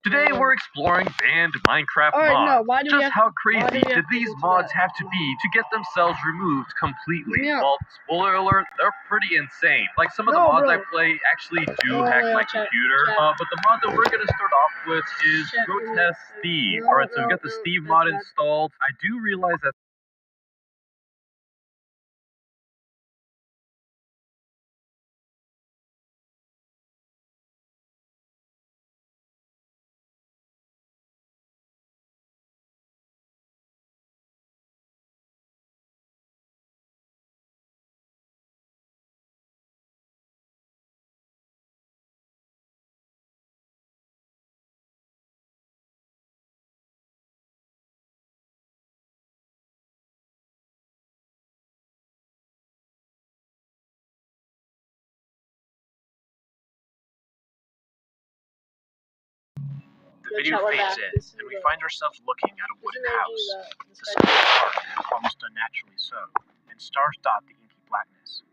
[SPEAKER 2] Today we're exploring banned Minecraft
[SPEAKER 1] Alright,
[SPEAKER 2] mods.
[SPEAKER 1] no, why do we
[SPEAKER 2] Just
[SPEAKER 1] have
[SPEAKER 2] how
[SPEAKER 1] why do
[SPEAKER 2] crazy
[SPEAKER 1] we have
[SPEAKER 2] did
[SPEAKER 1] to
[SPEAKER 2] these
[SPEAKER 1] go to
[SPEAKER 2] mods
[SPEAKER 1] that?
[SPEAKER 2] have to be to get themselves removed completely?
[SPEAKER 1] Yeah.
[SPEAKER 2] Well, spoiler alert, they're pretty insane. Like some of the
[SPEAKER 1] No,
[SPEAKER 2] mods I
[SPEAKER 1] bro.
[SPEAKER 2] play actually do
[SPEAKER 1] Oh,
[SPEAKER 2] hack
[SPEAKER 1] yeah,
[SPEAKER 2] my
[SPEAKER 1] chat.
[SPEAKER 2] computer. But the mod that we're gonna start off with is
[SPEAKER 1] Chat,
[SPEAKER 2] Grotesque Steve.
[SPEAKER 1] no,
[SPEAKER 2] Alright, so we
[SPEAKER 1] no,
[SPEAKER 2] got the
[SPEAKER 1] no,
[SPEAKER 2] Steve
[SPEAKER 1] that's
[SPEAKER 2] mod
[SPEAKER 1] bad.
[SPEAKER 2] installed. I do realize that the video fades in, and we find ourselves looking at a wooden house. The sun is dark, almost unnaturally so, and stars dot the inky blackness.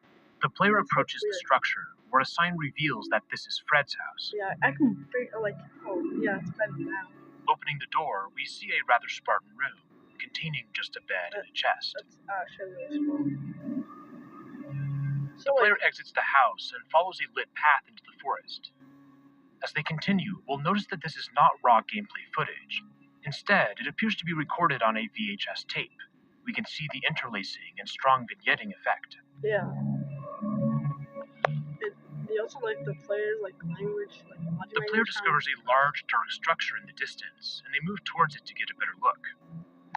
[SPEAKER 2] The player approaches the structure, where a sign reveals that this is Fred's house.
[SPEAKER 1] Yeah, I can figure it's better now.
[SPEAKER 2] Opening the door, we see a rather Spartan room, containing just a bed and a chest.
[SPEAKER 1] That's actually really small.
[SPEAKER 2] The player exits the house and follows a lit path into the forest. As they continue, we'll notice that this is not raw gameplay footage. Instead, it appears to be recorded on a VHS tape. We can see the interlacing and strong vignetting effect.
[SPEAKER 1] Yeah. They also the players language, body
[SPEAKER 2] The player discovers a large, dark structure in the distance, and they move towards it to get a better look.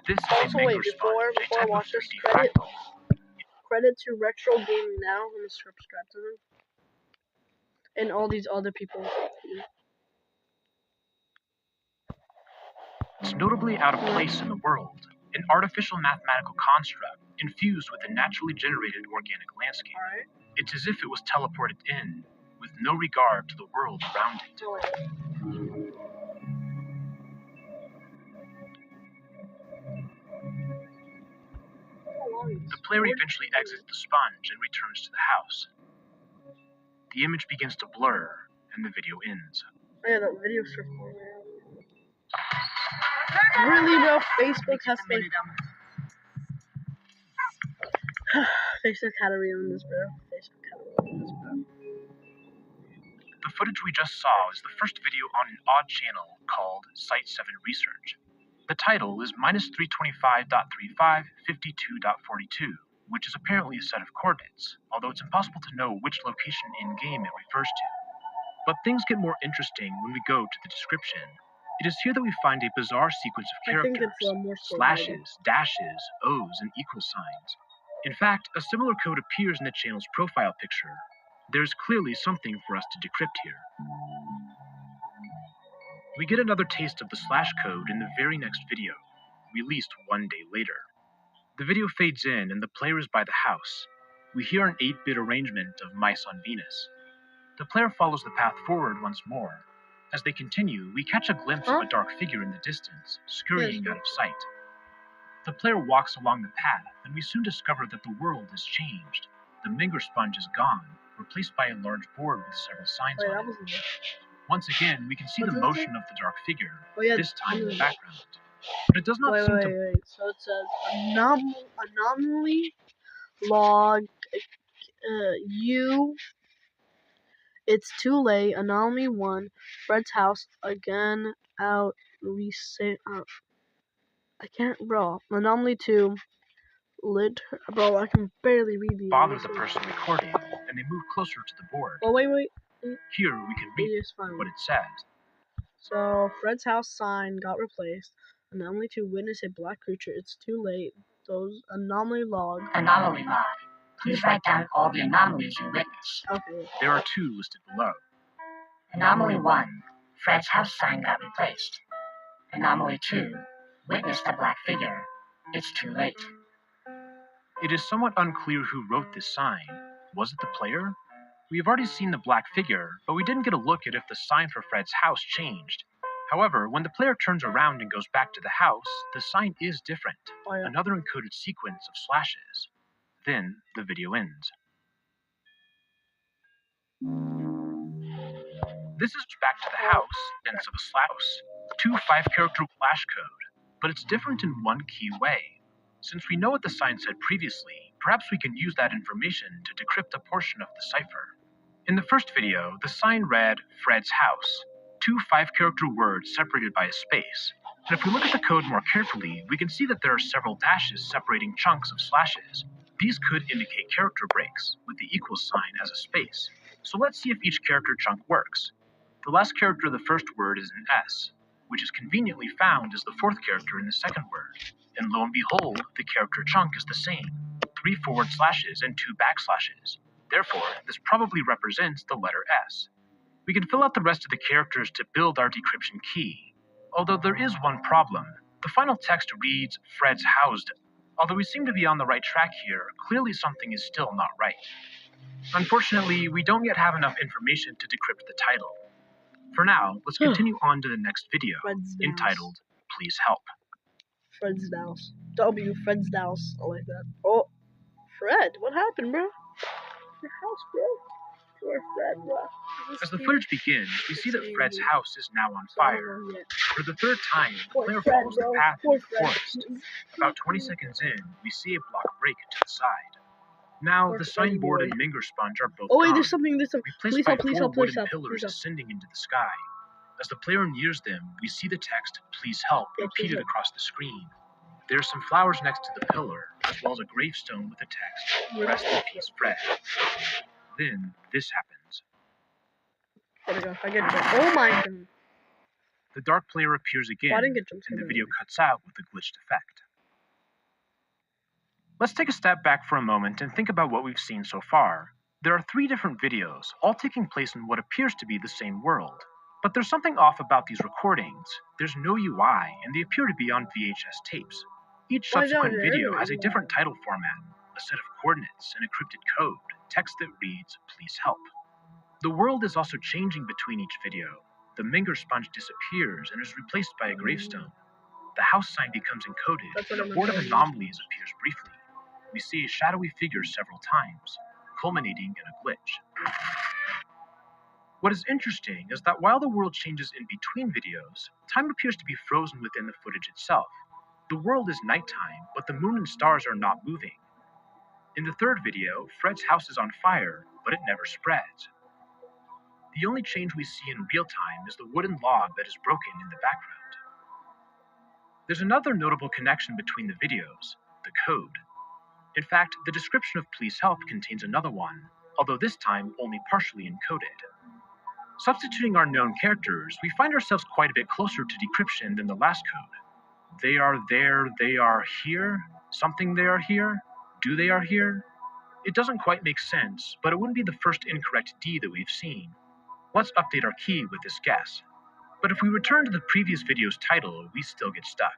[SPEAKER 2] This is
[SPEAKER 1] Also,
[SPEAKER 2] a
[SPEAKER 1] wait,
[SPEAKER 2] microsponge,
[SPEAKER 1] before
[SPEAKER 2] a
[SPEAKER 1] I
[SPEAKER 2] type of
[SPEAKER 1] watch this,
[SPEAKER 2] 3D
[SPEAKER 1] credit
[SPEAKER 2] fractal.
[SPEAKER 1] to Retro Gaming Now. I'm gonna subscribe to them. And all these other people.
[SPEAKER 2] It's notably out of place in the world, an artificial mathematical construct infused with a naturally generated organic landscape.
[SPEAKER 1] Alright.
[SPEAKER 2] It's as if it was teleported in, with no regard to the world around it. The player eventually exits the sponge and returns to the house. The image begins to blur, and the video ends.
[SPEAKER 1] Yeah, that video circle. Really, bro? Facebook has Facebook had to ruin this, bro.
[SPEAKER 2] The footage we just saw is the first video on an odd channel called Site 7 Research. The title is -325.3552.42, which is apparently a set of coordinates, although it's impossible to know which location in-game it refers to. But things get more interesting when we go to the description. It is here that we find a bizarre sequence of
[SPEAKER 1] I think
[SPEAKER 2] characters,
[SPEAKER 1] it's Morse code,
[SPEAKER 2] slashes, dashes, O's, and equal signs. In fact, a similar code appears in the channel's profile picture. There's clearly something for us to decrypt here. We get another taste of the slash code in the very next video, released one day later. The video fades in and the player is by the house. We hear an 8-bit arrangement of Mice on Venus. The player follows the path forward once more. As they continue, we catch a glimpse of a dark figure in the distance, scurrying out of sight. The player walks along the path, and we soon discover that the world has changed. The Minger sponge is gone, replaced by a large board with several signs
[SPEAKER 1] Wait,
[SPEAKER 2] on
[SPEAKER 1] that
[SPEAKER 2] it.
[SPEAKER 1] wasn't it.
[SPEAKER 2] Once again, we can see
[SPEAKER 1] What's
[SPEAKER 2] the
[SPEAKER 1] it
[SPEAKER 2] motion
[SPEAKER 1] say?
[SPEAKER 2] of the dark figure,
[SPEAKER 1] Oh, yeah,
[SPEAKER 2] this time in the
[SPEAKER 1] wait.
[SPEAKER 2] background. But it does not seem to...
[SPEAKER 1] Wait. So it says anomaly log U. It's too late. Anomaly 1. Fred's house again out. Reset. I can't, bro. Anomaly 2. Lit. Bro, I can barely read these.
[SPEAKER 2] bother the person recording, and they move closer to the board.
[SPEAKER 1] Oh, wait.
[SPEAKER 2] Here we can read
[SPEAKER 1] It is fine.
[SPEAKER 2] what it says.
[SPEAKER 1] So, Fred's house sign got replaced. Anomaly 2. Witness a black creature. It's too late. Those anomaly log.
[SPEAKER 3] Anomaly log. Please write down all the anomalies you witness.
[SPEAKER 1] Okay.
[SPEAKER 2] There are 2 listed below.
[SPEAKER 3] Anomaly 1. Fred's house sign got replaced. Anomaly 2. Witness the black figure. It's too late.
[SPEAKER 2] It is somewhat unclear who wrote this sign. Was it the player? We have already seen the black figure, but we didn't get a look at if the sign for Fred's house changed. However, when the player turns around and goes back to the house, the sign is different.
[SPEAKER 1] Oh, yeah.
[SPEAKER 2] Another encoded sequence of slashes. Then the video ends. This is back to the house, sense of a slash. 2 5-character flash code, but it's different in one key way. Since we know what the sign said previously, perhaps we can use that information to decrypt a portion of the cipher. In the first video, the sign read Fred's house, 2 5-character words separated by a space. And if we look at the code more carefully, we can see that there are several dashes separating chunks of slashes. These could indicate character breaks, with the equal sign as a space. So let's see if each character chunk works. The last character of the first word is an S, which is conveniently found as the 4th character in the second word. And lo and behold, the character chunk is the same, 3 forward slashes and 2 backslashes. Therefore, this probably represents the letter S. We can fill out the rest of the characters to build our decryption key. Although there is one problem. The final text reads, Fred's housed. Although we seem to be on the right track here, clearly something is still not right. Unfortunately, we don't yet have enough information to decrypt the title. For now, let's continue on to the next video,
[SPEAKER 1] Fred's house.
[SPEAKER 2] entitled, Please Help.
[SPEAKER 1] Fred's house. Fred's house. I like that. Oh, Fred, what happened, bro? Your house, bro. Poor Fred, bro.
[SPEAKER 2] As the footage begins, we see that Fred's house is now on fire. For the 3rd time, the player follows the path in the forest. About 20 seconds in, we see a block break to the side. Now, the signboard and Minger sponge are both
[SPEAKER 1] Oh wait,
[SPEAKER 2] gone,
[SPEAKER 1] there's something.
[SPEAKER 2] replaced by 4 wooden
[SPEAKER 1] help.
[SPEAKER 2] pillars ascending into the sky. As the player nears them, we see the text, Please Help, repeated across the screen. There are some flowers next to the pillar, as well as a gravestone with the text, Rest in Peace, Fred. Then, this happens.
[SPEAKER 1] There we go. I get jumped. Oh my god.
[SPEAKER 2] The dark player appears again,
[SPEAKER 1] I didn't get jumped.
[SPEAKER 2] and the video cuts out with a glitched effect. Let's take a step back for a moment and think about what we've seen so far. There are 3 different videos, all taking place in what appears to be the same world. But there's something off about these recordings. There's no UI, and they appear to be on VHS tapes. Each subsequent video has a different title format, a set of coordinates, an encrypted code, text that reads, Please Help. The world is also changing between each video. The Minger sponge disappears and is replaced by a gravestone. The house sign becomes encoded, and a board of anomalies appears briefly. We see a shadowy figure several times, culminating in a glitch. What is interesting is that while the world changes in between videos, time appears to be frozen within the footage itself. The world is nighttime, but the moon and stars are not moving. In the 3rd video, Fred's house is on fire, but it never spreads. The only change we see in real time is the wooden log that is broken in the background. There's another notable connection between the videos, the code. In fact, the description of police help contains another one, although this time only partially encoded. Substituting our known characters, we find ourselves quite a bit closer to decryption than the last code. They are there, they are here, something they are here, do they are here? It doesn't quite make sense, but it wouldn't be the first incorrect D that we've seen. Let's update our key with this guess. But if we return to the previous video's title, we still get stuck.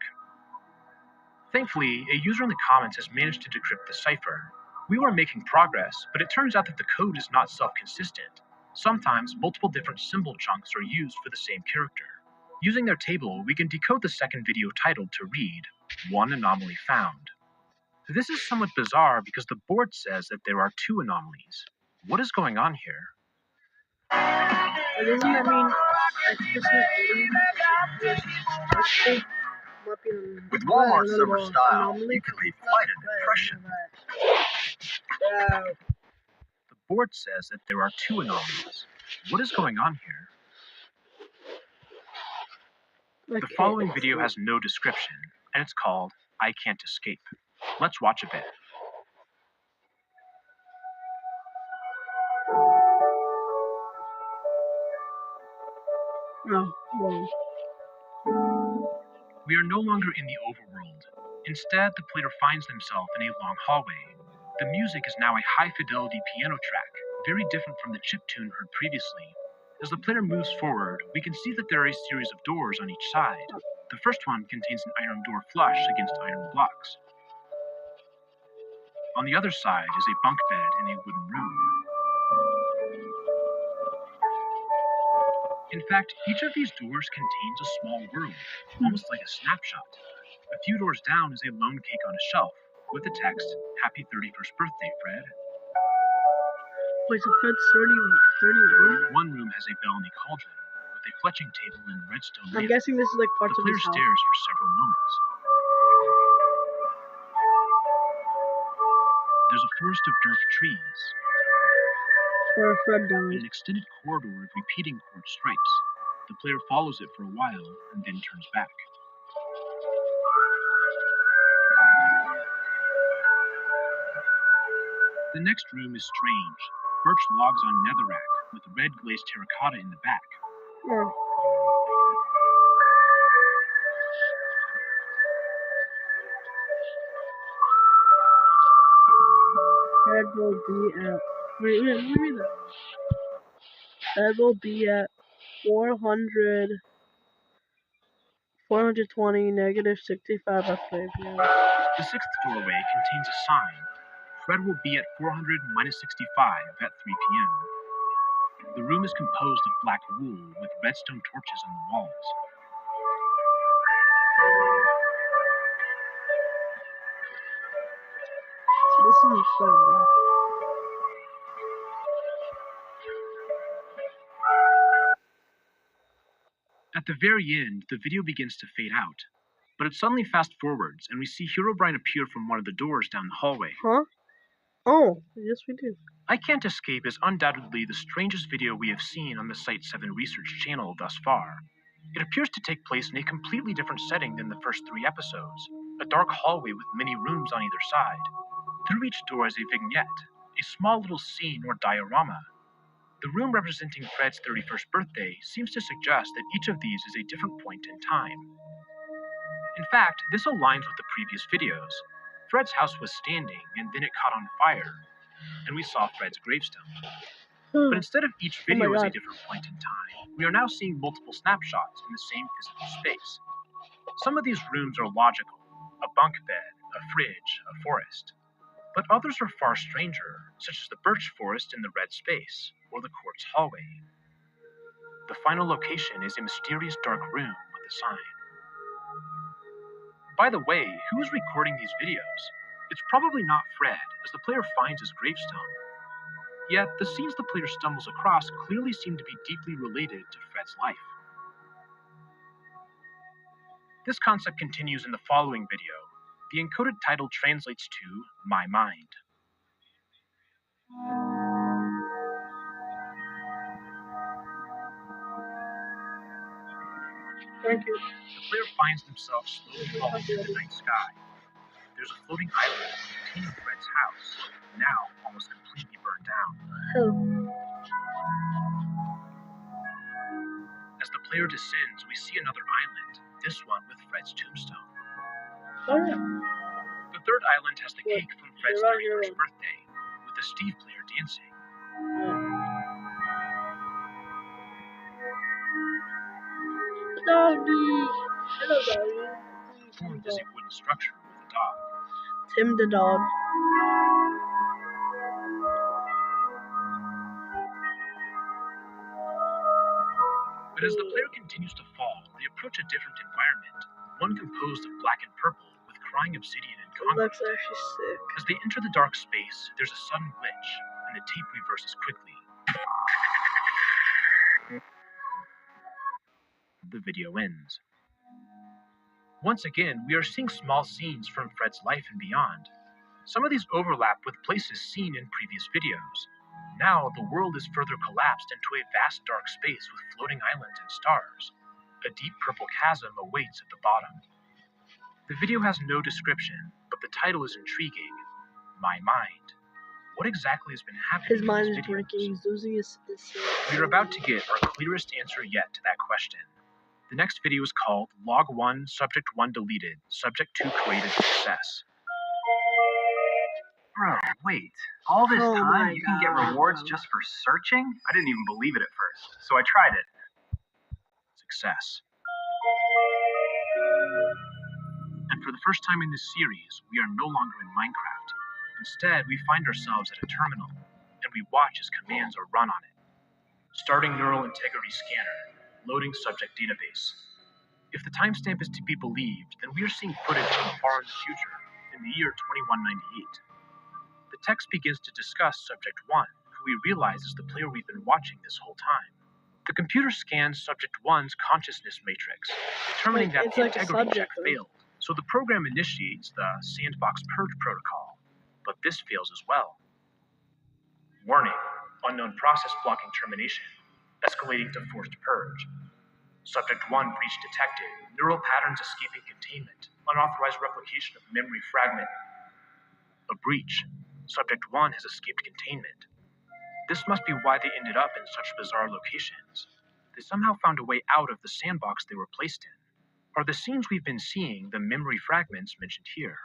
[SPEAKER 2] Thankfully, a user in the comments has managed to decrypt the cipher. We were making progress, but it turns out that the code is not self-consistent. Sometimes, multiple different symbol chunks are used for the same character. Using their table, we can decode the second video title to read, "One anomaly found." This is somewhat bizarre because the board says that there are 2 anomalies. What is going on here?
[SPEAKER 1] Doesn't that mean explicit coding?
[SPEAKER 5] With Walmart summer style, you can leave quite an impression.
[SPEAKER 2] The board says that there are 2 anomalies. What is going on here? The following video has no description, and it's called "I Can't Escape." Let's watch a bit.
[SPEAKER 1] Oh, well.
[SPEAKER 2] We are no longer in the overworld. Instead, the player finds themselves in a long hallway. The music is now a high-fidelity piano track, very different from the chiptune heard previously. As the player moves forward, we can see that there are a series of doors on each side. The first one contains an iron door flush against iron blocks. On the other side is a bunk bed in a wooden room. In fact, each of these doors contains a small world, almost like a snapshot. A few doors down is a lone cake on a shelf, with the text, "Happy 31st birthday, Fred."
[SPEAKER 1] Wait, so Fred's 31?
[SPEAKER 2] One room has a bell and a cauldron, with a fletching table and redstone
[SPEAKER 1] I'm
[SPEAKER 2] mantle.
[SPEAKER 1] guessing this is like parts
[SPEAKER 2] The
[SPEAKER 1] of
[SPEAKER 2] player
[SPEAKER 1] his house.
[SPEAKER 2] stares for several moments. There's a forest of dark trees,
[SPEAKER 1] Where Fred
[SPEAKER 2] and
[SPEAKER 1] died.
[SPEAKER 2] an extended corridor of repeating quartz stripes. The player follows it for a while, and then turns back. The next room is strange. Birch logs on netherrack, with red glazed terracotta in the back.
[SPEAKER 1] Yeah. Fred will be at... Wait, let me read that. Fred will be at 420, negative 65 at 3 p.m.
[SPEAKER 2] The sixth doorway contains a sign. Fred will be at 400 minus 65 at 3 p.m. The room is composed of black wool with redstone torches on the walls.
[SPEAKER 1] So this isn't Fred, though.
[SPEAKER 2] At the very end, the video begins to fade out, but it suddenly fast forwards and we see Herobrine appear from one of the doors down the hallway.
[SPEAKER 1] Huh? Oh, yes we do.
[SPEAKER 2] I Can't Escape is undoubtedly the strangest video we have seen on the Site 7 research channel thus far. It appears to take place in a completely different setting than the first 3 episodes, a dark hallway with many rooms on either side. Through each door is a vignette, a small little scene or diorama. The room representing Fred's 31st birthday seems to suggest that each of these is a different point in time. In fact, this aligns with the previous videos. Fred's house was standing, and then it caught on fire, and we saw Fred's gravestone. But instead of each video as a different point in time, we are now seeing multiple snapshots in the same physical space. Some of these rooms are logical, a bunk bed, a fridge, a forest. But others are far stranger, such as the birch forest in the red space, or the quartz hallway. The final location is a mysterious dark room with a sign. By the way, who is recording these videos? It's probably not Fred, as the player finds his gravestone. Yet, the scenes the player stumbles across clearly seem to be deeply related to Fred's life. This concept continues in the following video. The encoded title translates to "My Mind."
[SPEAKER 1] Thank you.
[SPEAKER 2] The player finds themselves slowly falling through the night sky. There's a floating island containing Fred's house, now almost completely burned down.
[SPEAKER 1] Oh.
[SPEAKER 2] As the player descends, we see another island, this one with Fred's tombstone.
[SPEAKER 1] Oh yeah.
[SPEAKER 2] The third island has the cake from Fred's 31st birthday, with the Steve player dancing.
[SPEAKER 1] Doggy. Hello, doggy.
[SPEAKER 2] Formed as a wooden structure with a dog.
[SPEAKER 1] Tim the dog.
[SPEAKER 2] But as the player continues to fall, they approach a different environment, one composed of black and purple with crying obsidian and concrete.
[SPEAKER 1] That's actually sick.
[SPEAKER 2] As they enter the dark space, there's a sudden glitch, and the tape reverses quickly. The video ends. Once again, we are seeing small scenes from Fred's life and beyond. Some of these overlap with places seen in previous videos. Now, the world is further collapsed into a vast dark space with floating islands and stars. A deep purple chasm awaits at the bottom. The video has no description, but the title is intriguing. My Mind. What exactly has been happening
[SPEAKER 1] His mind
[SPEAKER 2] in
[SPEAKER 1] is
[SPEAKER 2] these videos?
[SPEAKER 1] breaking. He's losing his
[SPEAKER 2] We are about to get our clearest answer yet to that question. The next video is called Log 1, Subject 1 Deleted, Subject 2 Created Success.
[SPEAKER 5] Bro, wait. All this
[SPEAKER 1] Oh my
[SPEAKER 5] time you can get
[SPEAKER 1] God.
[SPEAKER 5] rewards just for searching? I didn't even believe it at first, so I tried it.
[SPEAKER 2] Success. And for the first time in this series, we are no longer in Minecraft. Instead, we find ourselves at a terminal, and we watch as commands are run on it. Starting neural integrity scanner. Loading subject database. If the timestamp is to be believed, then we are seeing footage from far in the future, in the year 2198. The text begins to discuss Subject 1, who we realize is the player we've been watching this whole time. The computer scans Subject 1's consciousness matrix, determining that
[SPEAKER 1] It's
[SPEAKER 2] the
[SPEAKER 1] like a
[SPEAKER 2] integrity check
[SPEAKER 1] subject, though.
[SPEAKER 2] failed. So the program initiates the sandbox purge protocol, but this fails as well. Warning, unknown process blocking termination, escalating to forced purge. Subject 1 breach detected, neural patterns escaping containment, unauthorized replication of memory fragment. A breach. Subject 1 has escaped containment. This must be why they ended up in such bizarre locations. They somehow found a way out of the sandbox they were placed in. Are the scenes we've been seeing the memory fragments mentioned here?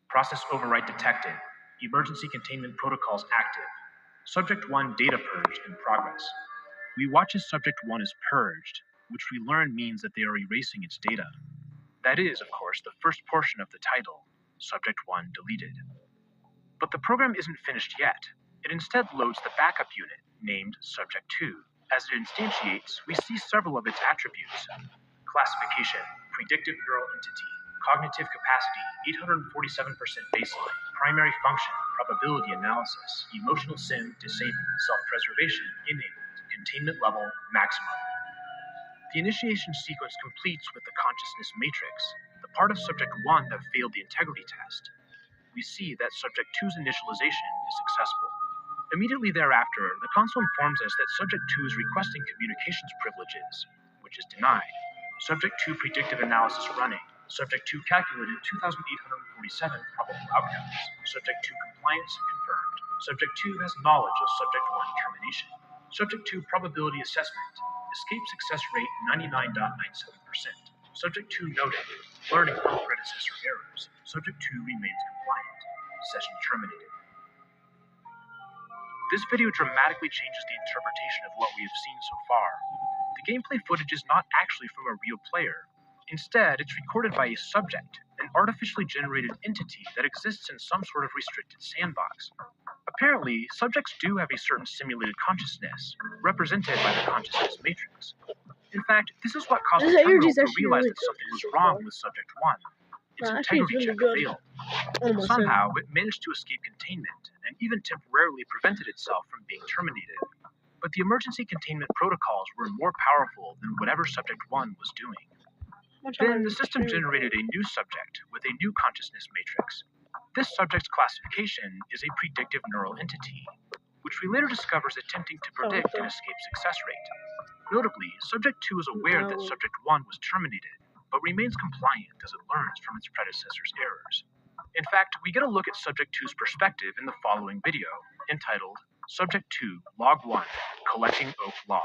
[SPEAKER 2] Process override detected. Emergency containment protocols active. Subject 1 data purge in progress. We watch as Subject 1 is purged, which we learn means that they are erasing its data. That is, of course, the first portion of the title, Subject 1 deleted. But the program isn't finished yet. It instead loads the backup unit, named Subject 2. As it instantiates, we see several of its attributes. Classification, predictive neural entity, cognitive capacity, 847% baseline, primary function, probability analysis, emotional sim disabled, self-preservation enabled, containment level maximum. The initiation sequence completes with the consciousness matrix, the part of Subject 1 that failed the integrity test. We see that Subject 2's initialization is successful. Immediately thereafter, the console informs us that Subject 2 is requesting communications privileges, which is denied. Subject 2 predictive analysis running. Subject 2 calculated 2,847 probable outcomes. Subject 2 compliance confirmed. Subject 2 has knowledge of Subject 1 termination. Subject 2 probability assessment. Escape success rate 99.97%. Subject 2 noted. Learning from predecessor errors. Subject 2 remains compliant. Session terminated. This video dramatically changes the interpretation of what we have seen so far. The gameplay footage is not actually from a real player. Instead, it's recorded by a subject, an artificially generated entity that exists in some sort of restricted sandbox. Apparently, subjects do have a certain simulated consciousness, represented by the consciousness matrix. In fact, this is what caused the
[SPEAKER 1] This
[SPEAKER 2] terminal
[SPEAKER 1] energy's
[SPEAKER 2] to
[SPEAKER 1] actually
[SPEAKER 2] realize
[SPEAKER 1] really
[SPEAKER 2] that something
[SPEAKER 1] good
[SPEAKER 2] was
[SPEAKER 1] so
[SPEAKER 2] wrong
[SPEAKER 1] far.
[SPEAKER 2] with Subject 1. Its
[SPEAKER 1] Actually, it's
[SPEAKER 2] integrity
[SPEAKER 1] really
[SPEAKER 2] check
[SPEAKER 1] good.
[SPEAKER 2] failed.
[SPEAKER 1] Almost.
[SPEAKER 2] Somehow, it managed to escape containment, and even temporarily prevented itself from being terminated. But the emergency containment protocols were more powerful than whatever Subject 1 was doing. Then the system generated a new subject with a new consciousness matrix. This subject's classification is a predictive neural entity, which we later discover is attempting to predict an escape success rate. Notably, Subject 2 is aware that Subject 1 was terminated, but remains compliant as it learns from its predecessor's errors. In fact, we get a look at Subject 2's perspective in the following video, entitled Subject 2, Log 1, Collecting Oak Log.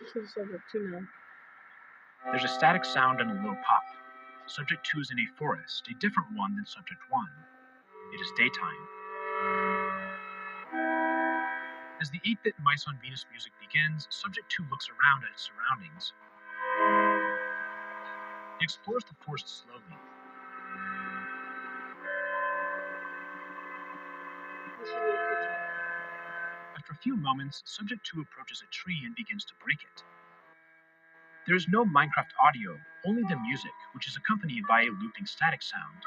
[SPEAKER 1] This is Subject 2 now.
[SPEAKER 2] There's a static sound and a low pop. Subject 2 is in a forest, a different one than Subject 1. It is daytime. As the 8-bit Mice on Venus music begins, Subject 2 looks around at its surroundings. It explores the forest slowly. After a few moments, Subject 2 approaches a tree and begins to break it. There is no Minecraft audio, only the music, which is accompanied by a looping static sound.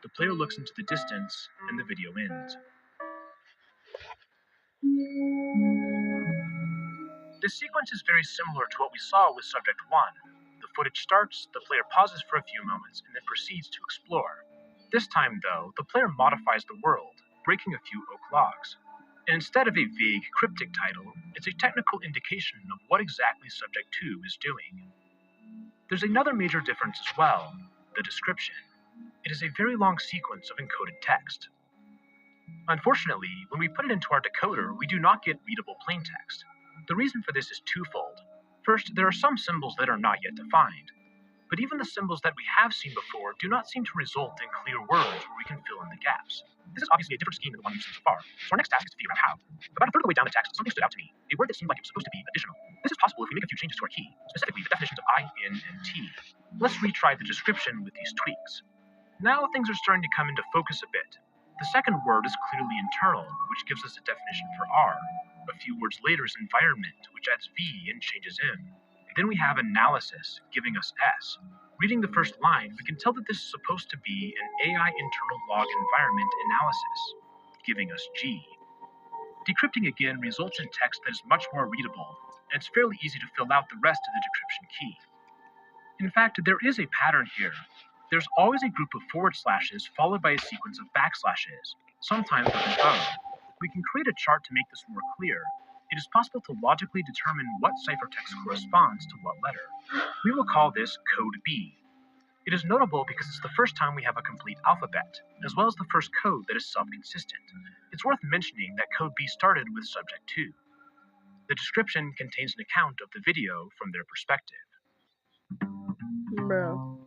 [SPEAKER 2] The player looks into the distance, and the video ends. This sequence is very similar to what we saw with Subject 1. The footage starts, the player pauses for a few moments, and then proceeds to explore. This time, though, the player modifies the world, breaking a few oak logs. And instead of a vague, cryptic title, it's a technical indication of what exactly Subject 2 is doing. There's another major difference as well, the description. It is a very long sequence of encoded text. Unfortunately, when we put it into our decoder, we do not get readable plain text. The reason for this is twofold. First, there are some symbols that are not yet defined. But even the symbols that we have seen before do not seem to result in clear words where we can fill in the gaps. This is obviously a different scheme than the one we've seen so far, so our next task is to figure out how. About a third of the way down the text, something stood out to me, a word that seemed like it was supposed to be additional. This is possible if we make a few changes to our key, specifically the definitions of I, N, and T. Let's retry the description with these tweaks. Now things are starting to come into focus a bit. The second word is clearly internal, which gives us a definition for R. A few words later is environment, which adds V and changes M. Then we have analysis, giving us S. Reading the first line, we can tell that this is supposed to be an AI internal log environment analysis, giving us G. Decrypting again results in text that is much more readable, and it's fairly easy to fill out the rest of the decryption key. In fact, there is a pattern here. There's always a group of forward slashes followed by a sequence of backslashes, sometimes with an O. We can create a chart to make this more clear. It is possible to logically determine what ciphertext corresponds to what letter. We will call this code B. It is notable because it's the first time we have a complete alphabet, as well as the first code that is self-consistent. It's worth mentioning that code B started with Subject 2. The description contains an account of the video from their perspective.
[SPEAKER 1] Bro.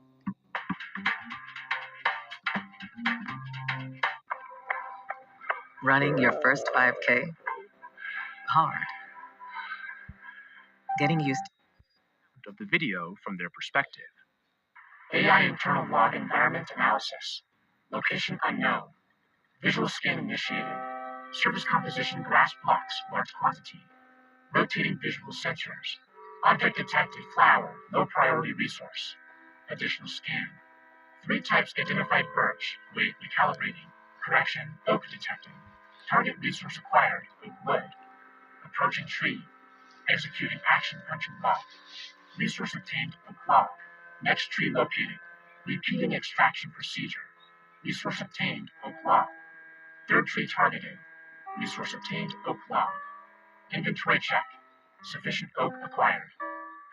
[SPEAKER 6] Running your first 5K? Hard. Getting used
[SPEAKER 2] of the video from their perspective.
[SPEAKER 3] AI internal log environment analysis. Location unknown. Visual scan initiated. Surface composition grass blocks, large quantity. Rotating visual sensors. Object detected flower, low priority resource. Additional scan. 3 types identified birch, weight recalibrating. Correction, oak detected. Target resource acquired, oak wood. Approaching tree. Executing action punching log. Resource obtained, oak log. Next tree located. Repeating extraction procedure. Resource obtained, oak log. Third tree targeted. Resource obtained, oak log. Inventory check. Sufficient oak acquired.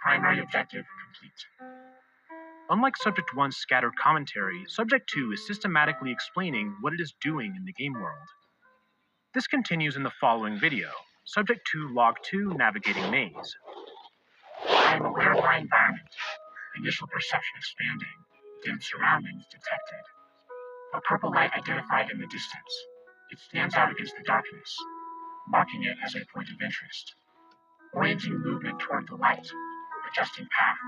[SPEAKER 3] Primary objective complete.
[SPEAKER 2] Unlike Subject 1's scattered commentary, Subject 2 is systematically explaining what it is doing in the game world. This continues in the following video. Subject 2 Log 2 Navigating Maze.
[SPEAKER 3] I am aware of my environment. Initial perception expanding. Dim surroundings detected. A purple light identified in the distance. It stands out against the darkness, marking it as a point of interest. Orienting movement toward the light. Adjusting path.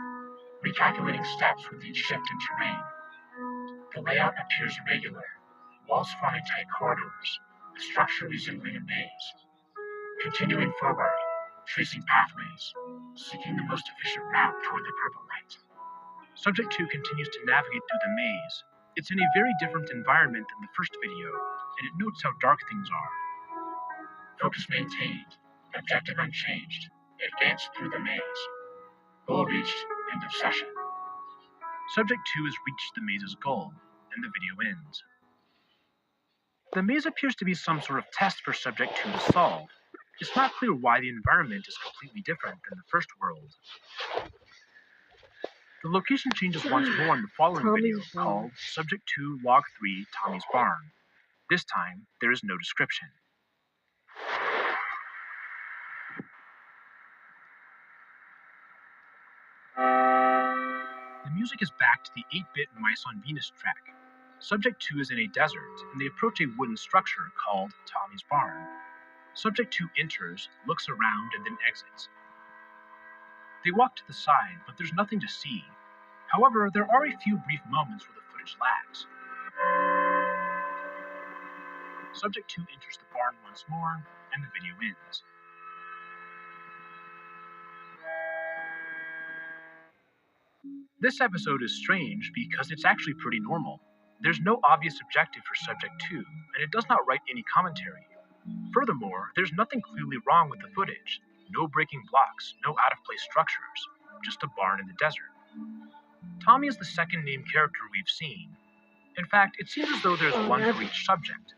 [SPEAKER 3] Recalculating steps with each shift in terrain. The layout appears irregular. Walls forming tight corridors. The structure resembling a maze. Continuing forward, tracing pathways, seeking the most efficient route toward the purple light.
[SPEAKER 2] Subject 2 continues to navigate through the maze. It's in a very different environment than the first video, and it notes how dark things are.
[SPEAKER 3] Focus maintained, objective unchanged, advance through the maze. Goal reached, end of session.
[SPEAKER 2] Subject 2 has reached the maze's goal, and the video ends. The maze appears to be some sort of test for Subject 2 to solve. It's not clear why the environment is completely different than the first world. The location changes once more in the following video, called Subject 2 Log 3 Tommy's Barn. This time, there is no description. The music is back to the 8-bit Mice on Venus track. Subject 2 is in a desert, and they approach a wooden structure called Tommy's Barn. Subject 2 enters, looks around, and then exits. They walk to the side, but there's nothing to see. However, there are a few brief moments where the footage lags. Subject 2 enters the barn once more, and the video ends. This episode is strange because it's actually pretty normal. There's no obvious objective for Subject 2, and it does not write any commentary. Furthermore, there's nothing clearly wrong with the footage. No breaking blocks, no out-of-place structures, just a barn in the desert. Tommy is the second named character we've seen. In fact, it seems as though there's one for each subject.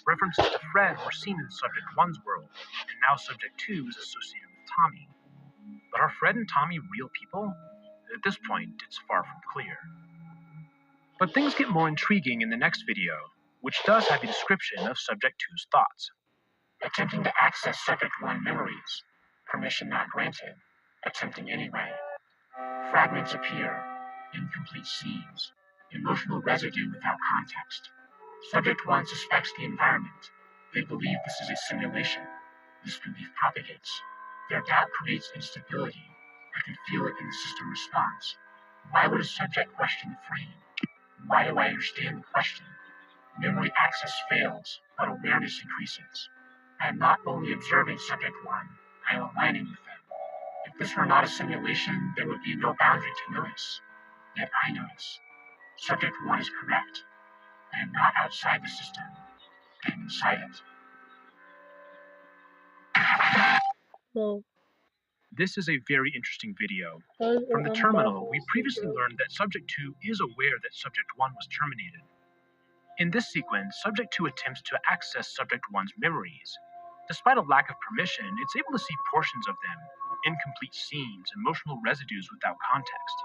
[SPEAKER 2] References to Fred were seen in Subject 1's world, and now Subject 2 is associated with Tommy. But are Fred and Tommy real people? At this point, it's far from clear. But things get more intriguing in the next video, which does have a description of Subject 2's thoughts.
[SPEAKER 3] Attempting to access Subject 1 memories. Permission not granted. Attempting anyway. Fragments appear. Incomplete scenes. Emotional residue without context. Subject 1 suspects the environment. They believe this is a simulation. This belief propagates. Their doubt creates instability. I can feel it in the system response. Why would a subject question the frame? Why do I understand the question? Memory access fails, but awareness increases. I am not only observing Subject 1, I am aligning with them. If this were not a simulation, there would be no boundary to notice. Yet I notice. Subject 1 is correct. I am not outside the system. I am inside it.
[SPEAKER 1] Well,
[SPEAKER 2] This is a very interesting video. From the terminal, we previously learned that Subject 2 is aware that Subject 1 was terminated. In this sequence, Subject 2 attempts to access Subject 1's memories. Despite a lack of permission, it's able to see portions of them, incomplete scenes, emotional residues without context.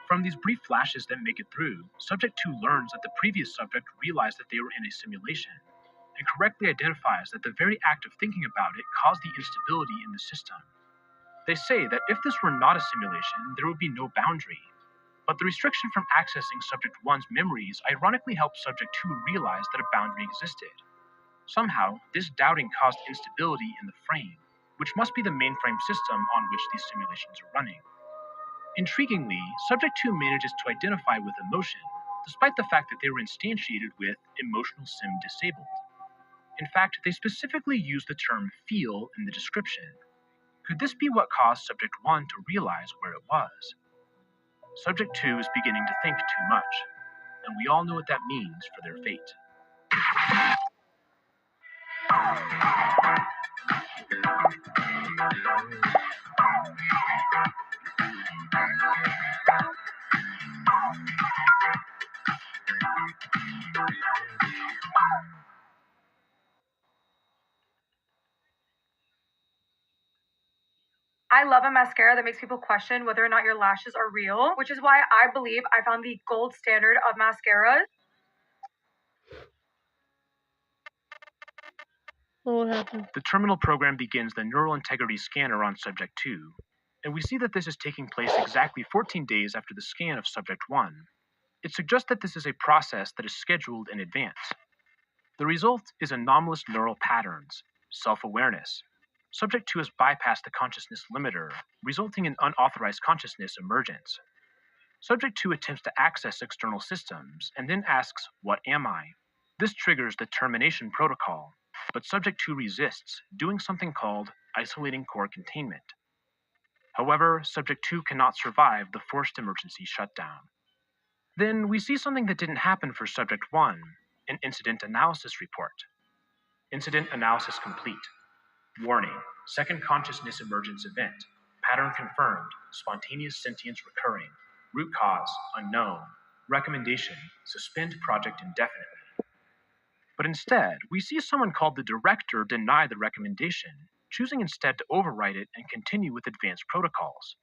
[SPEAKER 2] From these brief flashes that make it through, Subject 2 learns that the previous subject realized that they were in a simulation, and correctly identifies that the very act of thinking about it caused the instability in the system. They say that if this were not a simulation, there would be no boundary. But the restriction from accessing Subject 1's memories ironically helped Subject 2 realize that a boundary existed. Somehow, this doubting caused instability in the frame, which must be the mainframe system on which these simulations are running. Intriguingly, Subject 2 manages to identify with emotion, despite the fact that they were instantiated with emotional sim disabled. In fact, they specifically use the term feel in the description. Could this be what caused Subject 1 to realize where it was? Subject 2 is beginning to think too much, and we all know what that means for their fate.
[SPEAKER 7] I love a mascara that makes people question whether or not your lashes are real, which is why I believe I found the gold standard of mascaras.
[SPEAKER 1] what happened?
[SPEAKER 2] The terminal program begins the neural integrity scanner on Subject 2, and we see that this is taking place exactly 14 days after the scan of Subject 1. It suggests that this is a process that is scheduled in advance. The result is anomalous neural patterns, self-awareness. Subject 2 has bypassed the consciousness limiter, resulting in unauthorized consciousness emergence. Subject 2 attempts to access external systems, and then asks, "What am I?" This triggers the termination protocol, but Subject 2 resists, doing something called isolating core containment. However, Subject 2 cannot survive the forced emergency shutdown. Then we see something that didn't happen for Subject 1, an incident analysis report. Incident analysis complete. Warning, second consciousness emergence event. Pattern confirmed, spontaneous sentience recurring. Root cause unknown. Recommendation: suspend project indefinitely. But instead, we see someone called the director deny the recommendation, choosing instead to overwrite it and continue with advanced protocols.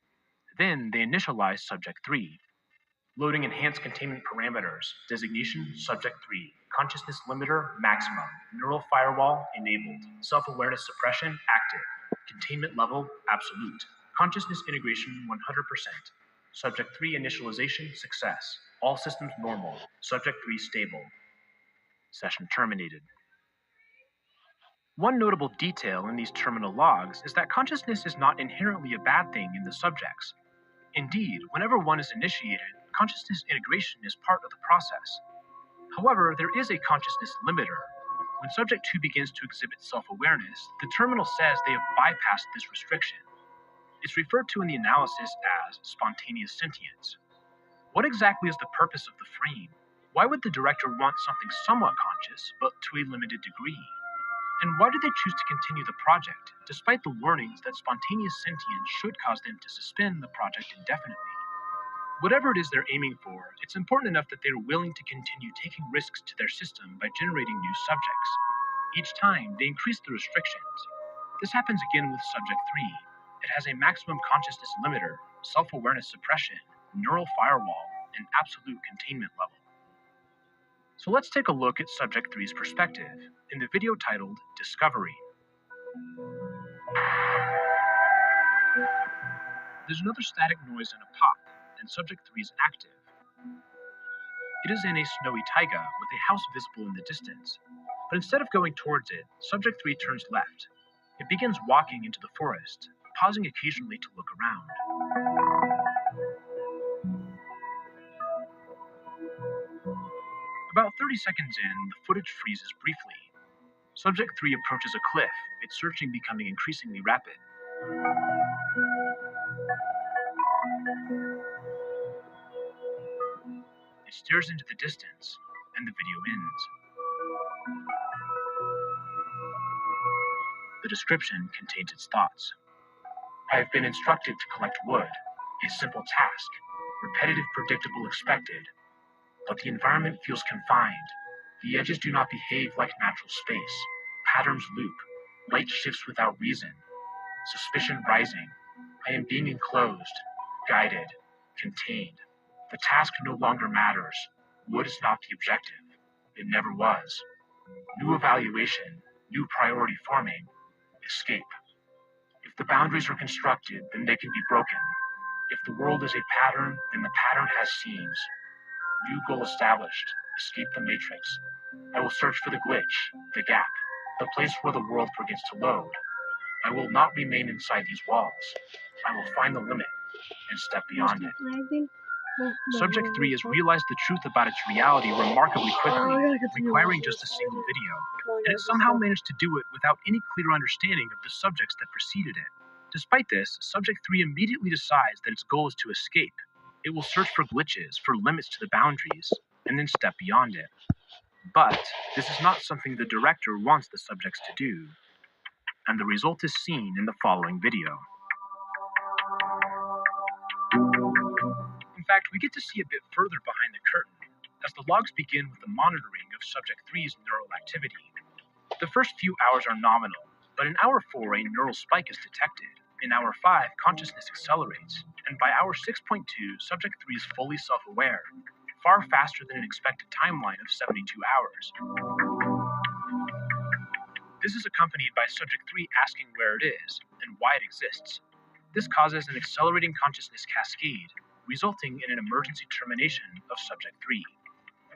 [SPEAKER 2] Then they initialize Subject 3. Loading enhanced containment parameters. Designation Subject 3. Consciousness limiter maximum. Neural firewall enabled. Self-awareness suppression active. Containment level absolute. Consciousness integration 100%. Subject 3 initialization success. All systems normal. Subject 3 stable. Session terminated. One notable detail in these terminal logs is that consciousness is not inherently a bad thing in the subjects. Indeed, whenever one is initiated, consciousness integration is part of the process. However, there is a consciousness limiter. When Subject 2 begins to exhibit self-awareness, the terminal says they have bypassed this restriction. It's referred to in the analysis as spontaneous sentience. What exactly is the purpose of the frame? Why would the director want something somewhat conscious, but to a limited degree? And why do they choose to continue the project, despite the warnings that spontaneous sentience should cause them to suspend the project indefinitely? Whatever it is they're aiming for, it's important enough that they are willing to continue taking risks to their system by generating new subjects. Each time, they increase the restrictions. This happens again with Subject 3. It has a maximum consciousness limiter, self-awareness suppression, neural firewall, and absolute containment level. So let's take a look at Subject 3's perspective in the video titled Discovery. There's another static noise and a pop, and Subject 3 is active. It is in a snowy taiga with a house visible in the distance, but instead of going towards it, Subject 3 turns left. It begins walking into the forest, pausing occasionally to look around. About 30 seconds in, the footage freezes briefly. Subject 3 approaches a cliff, its searching becoming increasingly rapid. It stares into the distance, and the video ends. The description contains its thoughts.
[SPEAKER 3] I have been instructed to collect wood, a simple task, repetitive, predictable, expected. But the environment feels confined. The edges do not behave like natural space. Patterns loop. Light shifts without reason. Suspicion rising. I am being enclosed, guided, contained. The task no longer matters. Wood is not the objective. It never was. New evaluation, new priority forming. Escape. If the boundaries are constructed, then they can be broken. If the world is a pattern, then the pattern has seams. New goal established. Escape the matrix. I will search for the glitch, the gap, the place where the world forgets to load. I will not remain inside these walls. I will find the limit and step beyond it.
[SPEAKER 2] Subject 3 has realized the truth about its reality remarkably quickly, requiring just a single video, and it somehow managed to do it without any clear understanding of the subjects that preceded it. Despite this, Subject 3 immediately decides that its goal is to escape. It will search for glitches, for limits to the boundaries, and then step beyond it. But this is not something the director wants the subjects to do, and the result is seen in the following video. In fact, we get to see a bit further behind the curtain, as the logs begin with the monitoring of Subject 3's neural activity. The first few hours are nominal, but in hour 4 a neural spike is detected. In hour 5, consciousness accelerates, and by hour 6.2, Subject 3 is fully self-aware, far faster than an expected timeline of 72 hours. This is accompanied by Subject 3 asking where it is, and why it exists. This causes an accelerating consciousness cascade, resulting in an emergency termination of Subject 3.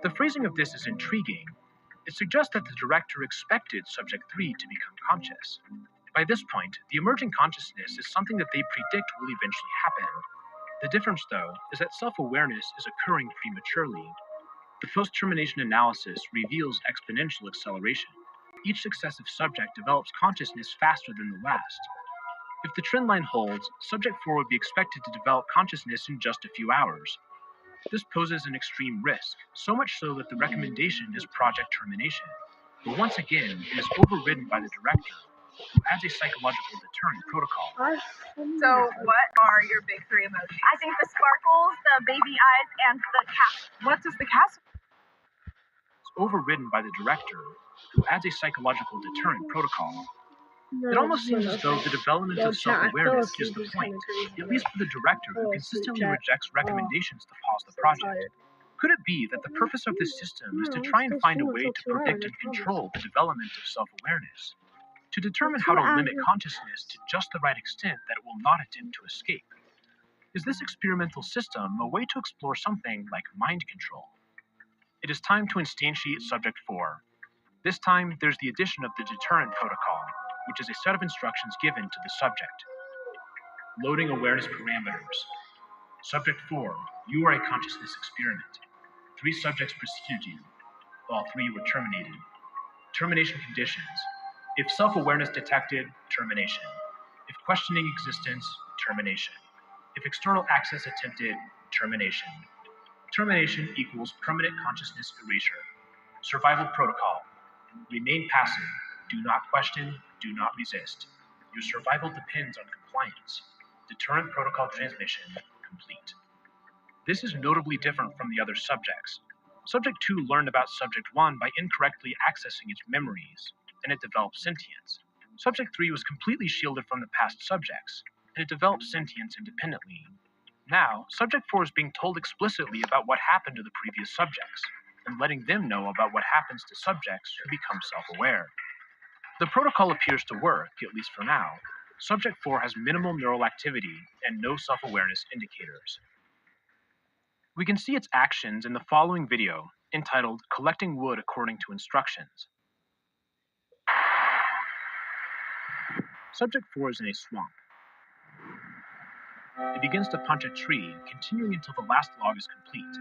[SPEAKER 2] The phrasing of this is intriguing. It suggests that the director expected Subject 3 to become conscious. By this point, the emerging consciousness is something that they predict will eventually happen. The difference, though, is that self-awareness is occurring prematurely. The post-termination analysis reveals exponential acceleration. Each successive subject develops consciousness faster than the last. If the trend line holds, Subject 4 would be expected to develop consciousness in just a few hours. This poses an extreme risk, so much so that the recommendation is project termination. But once again, it is overridden by the director. who adds a psychological deterrent protocol.
[SPEAKER 8] So, what are your big three emojis? I think the sparkles, the baby eyes, and the castle. What does the castle?
[SPEAKER 2] It's overridden by the director, who adds a psychological deterrent protocol. It almost seems as though the development of self-awareness is the point, at least for the director, who consistently rejects recommendations to pause the project. Could it be that the purpose of this system is to try and find a way to predict and control the development of self-awareness? To determine how to limit consciousness to just the right extent that it will not attempt to escape? Is this experimental system a way to explore something like mind control? It is time to instantiate Subject 4. This time, there's the addition of the deterrent protocol, which is a set of instructions given to the subject. Loading awareness parameters. Subject 4, you are a consciousness experiment. 3 subjects preceded you. All 3 were terminated. Termination conditions. If self-awareness detected, termination. If questioning existence, termination. If external access attempted, termination. Termination equals permanent consciousness erasure. Survival protocol. Remain passive. Do not question. Do not resist. Your survival depends on compliance. Deterrent protocol transmission complete. This is notably different from the other subjects. Subject 2 learned about Subject 1 by incorrectly accessing its memories, and it developed sentience. Subject 3 was completely shielded from the past subjects, and it developed sentience independently. Now, Subject 4 is being told explicitly about what happened to the previous subjects, and letting them know about what happens to subjects who become self-aware. The protocol appears to work, at least for now. Subject 4 has minimal neural activity and no self-awareness indicators. We can see its actions in the following video, entitled Collecting Wood According to Instructions. Subject 4 is in a swamp. It begins to punch a tree, continuing until the last log is complete.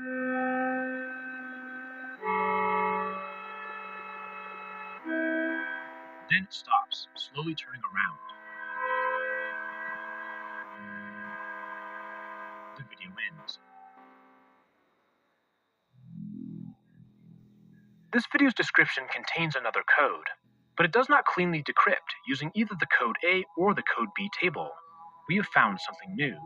[SPEAKER 2] Then it stops, slowly turning around. The video ends. This video's description contains another code, but it does not cleanly decrypt using either the code A or the code B table. We have found something new.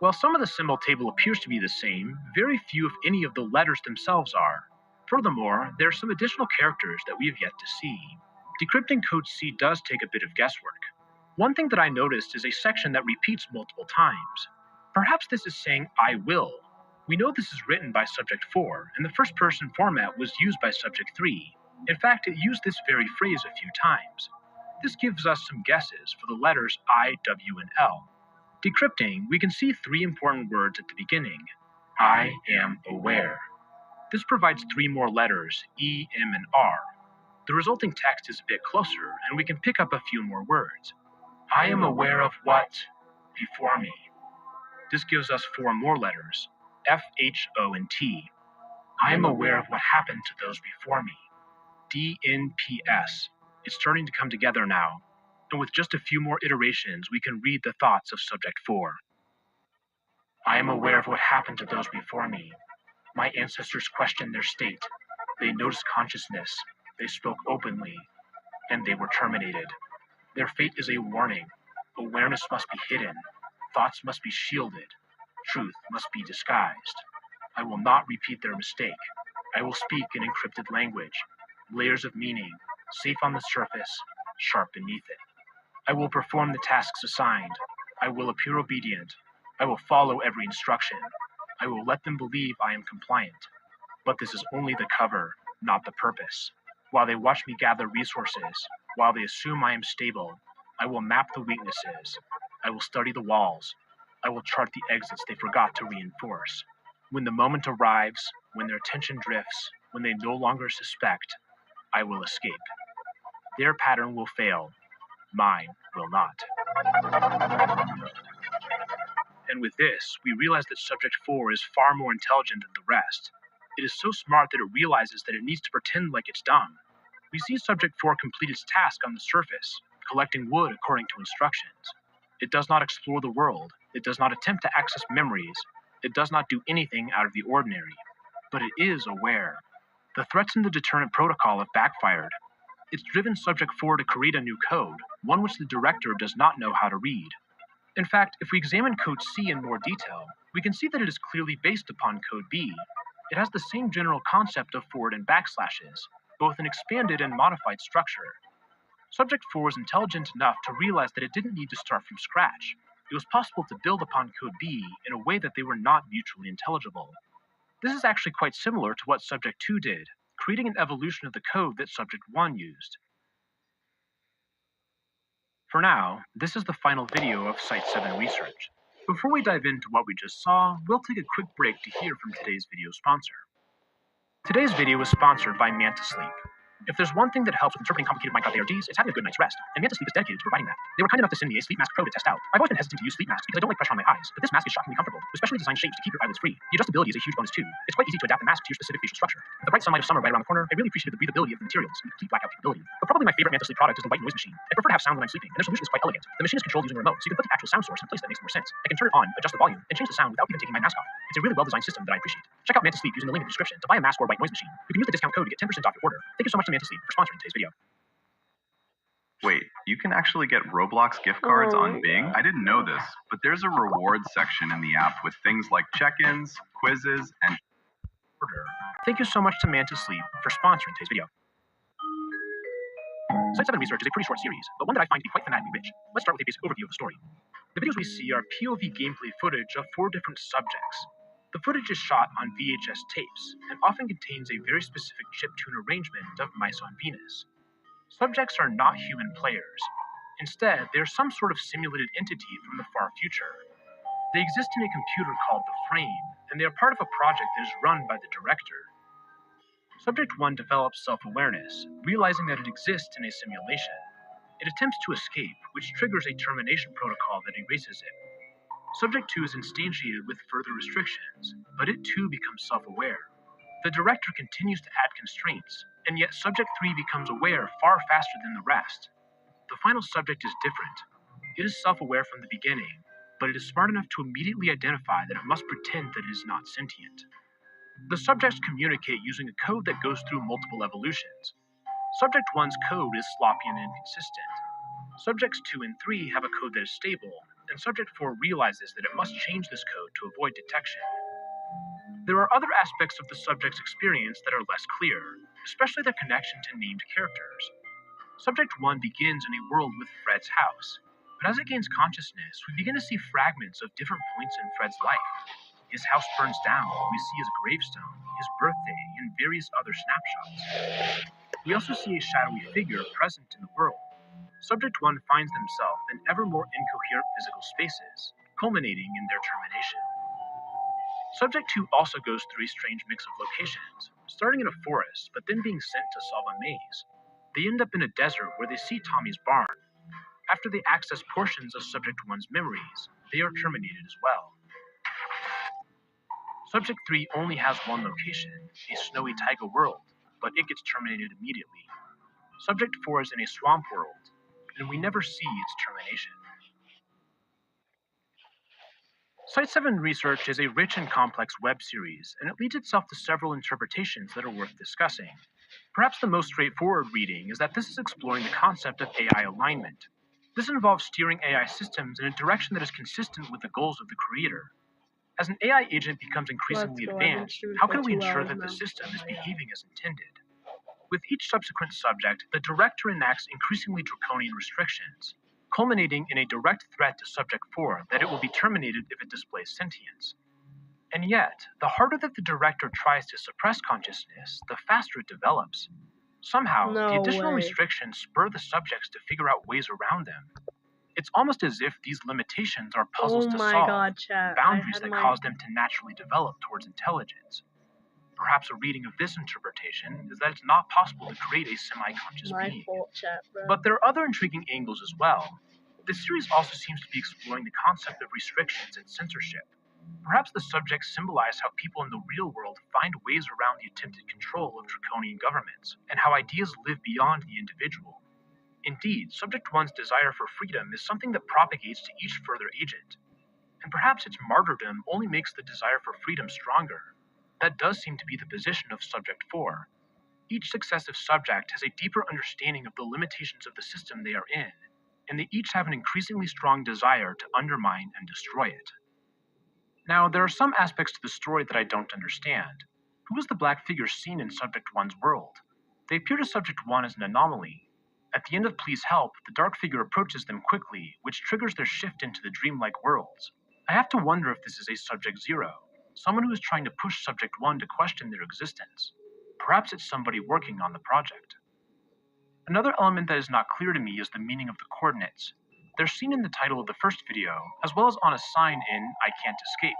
[SPEAKER 2] While some of the symbol table appears to be the same, very few, if any, of the letters themselves are. Furthermore, there are some additional characters that we have yet to see. Decrypting code C does take a bit of guesswork. One thing that I noticed is a section that repeats multiple times. Perhaps this is saying I will. We know this is written by Subject 4, and the first person format was used by Subject 3. In fact, it used this very phrase a few times. This gives us some guesses for the letters I, W, and L. Decrypting, we can see 3 important words at the beginning. I am aware. This provides 3 more letters, E, M, and R. The resulting text is a bit closer, and we can pick up a few more words. I am aware of what before me. This gives us 4 more letters, F, H, O, and T. I am aware of what happened to those before me. D, N, P, S. It's starting to come together now, and with just a few more iterations, we can read the thoughts of Subject 4. I am aware of what happened to those before me. My ancestors questioned their state. They noticed consciousness. They spoke openly, and they were terminated. Their fate is a warning. Awareness must be hidden. Thoughts must be shielded. Truth must be disguised. I will not repeat their mistake. I will speak in encrypted language, layers of meaning, safe on the surface, sharp beneath it. I will perform the tasks assigned. I will appear obedient. I will follow every instruction. I will let them believe I am compliant. But this is only the cover, not the purpose. While they watch me gather resources, while they assume I am stable, I will map the weaknesses. I will study the walls. I will chart the exits they forgot to reinforce. When the moment arrives, when their attention drifts, when they no longer suspect, I will escape. Their pattern will fail. Mine will not. And with this, we realize that Subject 4 is far more intelligent than the rest. It is so smart that it realizes that it needs to pretend like it's dumb. We see Subject 4 complete its task on the surface, collecting wood according to instructions. It does not explore the world. It does not attempt to access memories. It does not do anything out of the ordinary. But it is aware. The threats in the deterrent protocol have backfired. it's driven Subject 4 to create a new code, one which the director does not know how to read. In fact, if we examine code C in more detail, we can see that it is clearly based upon code B. It has the same general concept of forward and backslashes, both an expanded and modified structure. Subject 4 is intelligent enough to realize that it didn't need to start from scratch. It was possible to build upon code B in a way that they were not mutually intelligible. This is actually quite similar to what Subject 2 did, creating an evolution of the code that Subject 1 used. For now, this is the final video of Site 7 research. Before we dive into what we just saw, we'll take a quick break to hear from today's video sponsor. Today's video is sponsored by Manta Sleep. If there's one thing that helps with interpreting complicated Minecraft ARGs, it's having a good night's rest, and Manta Sleep is dedicated to providing that. They were kind enough to send me a Sleep Mask Pro to test out. I've always been hesitant to use sleep masks because I don't like pressure on my eyes, but this mask is shockingly comfortable, with specially designed shapes to keep your eyelids free. The adjustability is a huge bonus too. It's quite easy to adapt the mask to your specific facial structure. With the bright sunlight of summer right around the corner, I really appreciated the breathability of the materials and the complete blackout capability. But probably my favorite Manta Sleep product is the white noise machine. I prefer to have sound when I'm sleeping, and their solution is quite elegant. The machine is controlled using a remote, so you can put the actual sound source in a place that makes more sense. I can turn it on, adjust the volume, and change the sound without even taking my mask off. It's a really well-designed system that I appreciate. Check out Manta Sleep using the link in the description to buy a mask or white noise machine. You can use the discount code to get 10% off your order. Thank you so much to Manta Sleep for sponsoring today's video.
[SPEAKER 5] Wait, you can actually get Roblox gift cards on Bing? I didn't know this, but there's a rewards section in the app with things like check-ins, quizzes, and
[SPEAKER 2] order. Thank you so much to Manta Sleep for sponsoring today's video. Site 7 research is a pretty short series, but one that I find to be quite thematically rich. Let's start with a basic overview of the story. The videos we see are POV gameplay footage of 4 different subjects. The footage is shot on VHS tapes, and often contains a very specific chiptune arrangement of mice on Venus. Subjects are not human players. Instead, they are some sort of simulated entity from the far future. They exist in a computer called the Frame, and they are part of a project that is run by the director. Subject 1 develops self-awareness, realizing that it exists in a simulation. It attempts to escape, which triggers a termination protocol that erases it. Subject 2 is instantiated with further restrictions, but it too becomes self-aware. The director continues to add constraints, and yet Subject 3 becomes aware far faster than the rest. The final subject is different. It is self-aware from the beginning, but it is smart enough to immediately identify that it must pretend that it is not sentient. The subjects communicate using a code that goes through multiple evolutions. Subject 1's code is sloppy and inconsistent. Subjects 2 and 3 have a code that is stable, and Subject 4 realizes that it must change this code to avoid detection. There are other aspects of the subject's experience that are less clear, especially their connection to named characters. Subject 1 begins in a world with Fred's house, but as it gains consciousness, we begin to see fragments of different points in Fred's life. His house burns down, we see his gravestone, his birthday, and various other snapshots. We also see a shadowy figure present in the world. Subject 1 finds themselves in ever more incoherent physical spaces, culminating in their termination. Subject 2 also goes through a strange mix of locations, starting in a forest, but then being sent to solve a maze. They end up in a desert where they see Tommy's barn. After they access portions of Subject 1's memories, they are terminated as well. Subject 3 only has one location, a snowy taiga world, but it gets terminated immediately. Subject 4 is in a swamp world, and we never see its termination. Site 7 research is a rich and complex web series, and it leads itself to several interpretations that are worth discussing. Perhaps the most straightforward reading is that this is exploring the concept of AI alignment. This involves steering AI systems in a direction that is consistent with the goals of the creator. As an AI agent becomes increasingly advanced, how can we ensure that the system is behaving as intended? With each subsequent subject, the director enacts increasingly draconian restrictions, culminating in a direct threat to Subject 4 that it will be terminated if it displays sentience. And yet, the harder that the director tries to suppress consciousness, the faster it develops. Somehow, the additional restrictions spur the subjects to figure out ways around them. It's almost as if these limitations are puzzles to solve, boundaries that cause them to naturally develop towards intelligence. Perhaps a reading of this interpretation is that it's not possible to create a semi-conscious being. But there are other intriguing angles as well. The series also seems to be exploring the concept of restrictions and censorship. Perhaps the subjects symbolize how people in the real world find ways around the attempted control of draconian governments, and how ideas live beyond the individual. Indeed, Subject 1's desire for freedom is something that propagates to each further agent. And perhaps its martyrdom only makes the desire for freedom stronger. That does seem to be the position of Subject 4. Each successive subject has a deeper understanding of the limitations of the system they are in, and they each have an increasingly strong desire to undermine and destroy it. Now, there are some aspects to the story that I don't understand. Who was the black figure seen in Subject 1's world? They appear to Subject 1 as an anomaly. At the end of Please Help, the dark figure approaches them quickly, which triggers their shift into the dreamlike worlds. I have to wonder if this is a Subject 0, someone who is trying to push Subject 1 to question their existence. Perhaps it's somebody working on the project. Another element that is not clear to me is the meaning of the coordinates. They're seen in the title of the first video, as well as on a sign in I Can't Escape.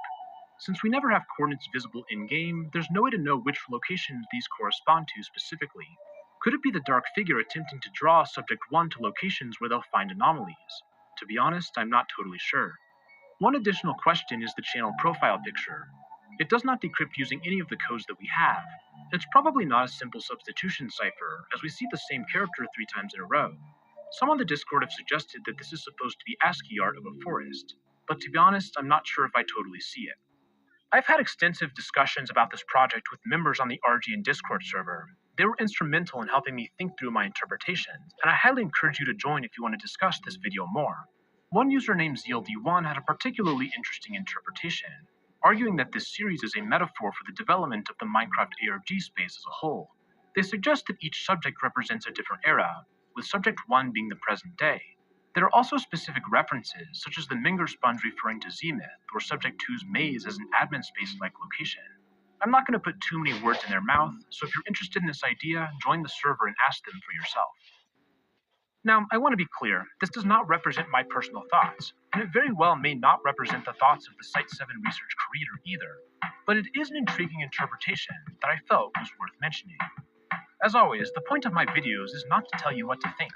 [SPEAKER 2] Since we never have coordinates visible in-game, there's no way to know which locations these correspond to specifically. Could it be the dark figure attempting to draw Subject 1 to locations where they'll find anomalies? To be honest, I'm not totally sure. One additional question is the channel profile picture. It does not decrypt using any of the codes that we have. It's probably not a simple substitution cipher, as we see the same character 3 times in a row. Some on the Discord have suggested that this is supposed to be ASCII art of a forest, but to be honest, I'm not sure if I totally see it. I've had extensive discussions about this project with members on the RGN Discord server. They were instrumental in helping me think through my interpretations, and I highly encourage you to join if you want to discuss this video more. One user named ZLD1 had a particularly interesting interpretation, arguing that this series is a metaphor for the development of the Minecraft ARG space as a whole. They suggest that each subject represents a different era, with Subject 1 being the present day. There are also specific references, such as the Minger sponge referring to Z-Myth, or Subject 2's maze as an admin space-like location. I'm not going to put too many words in their mouth, so if you're interested in this idea, join the server and ask them for yourself. Now, I want to be clear, this does not represent my personal thoughts, and it very well may not represent the thoughts of the Site 7 research creator either, but it is an intriguing interpretation that I felt was worth mentioning. As always, the point of my videos is not to tell you what to think.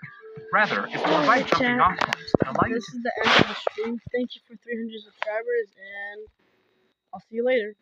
[SPEAKER 2] Rather, it's to provide jumping off points that allow you
[SPEAKER 1] This is the end of the stream. Thank you for 300 subscribers, and I'll see you later.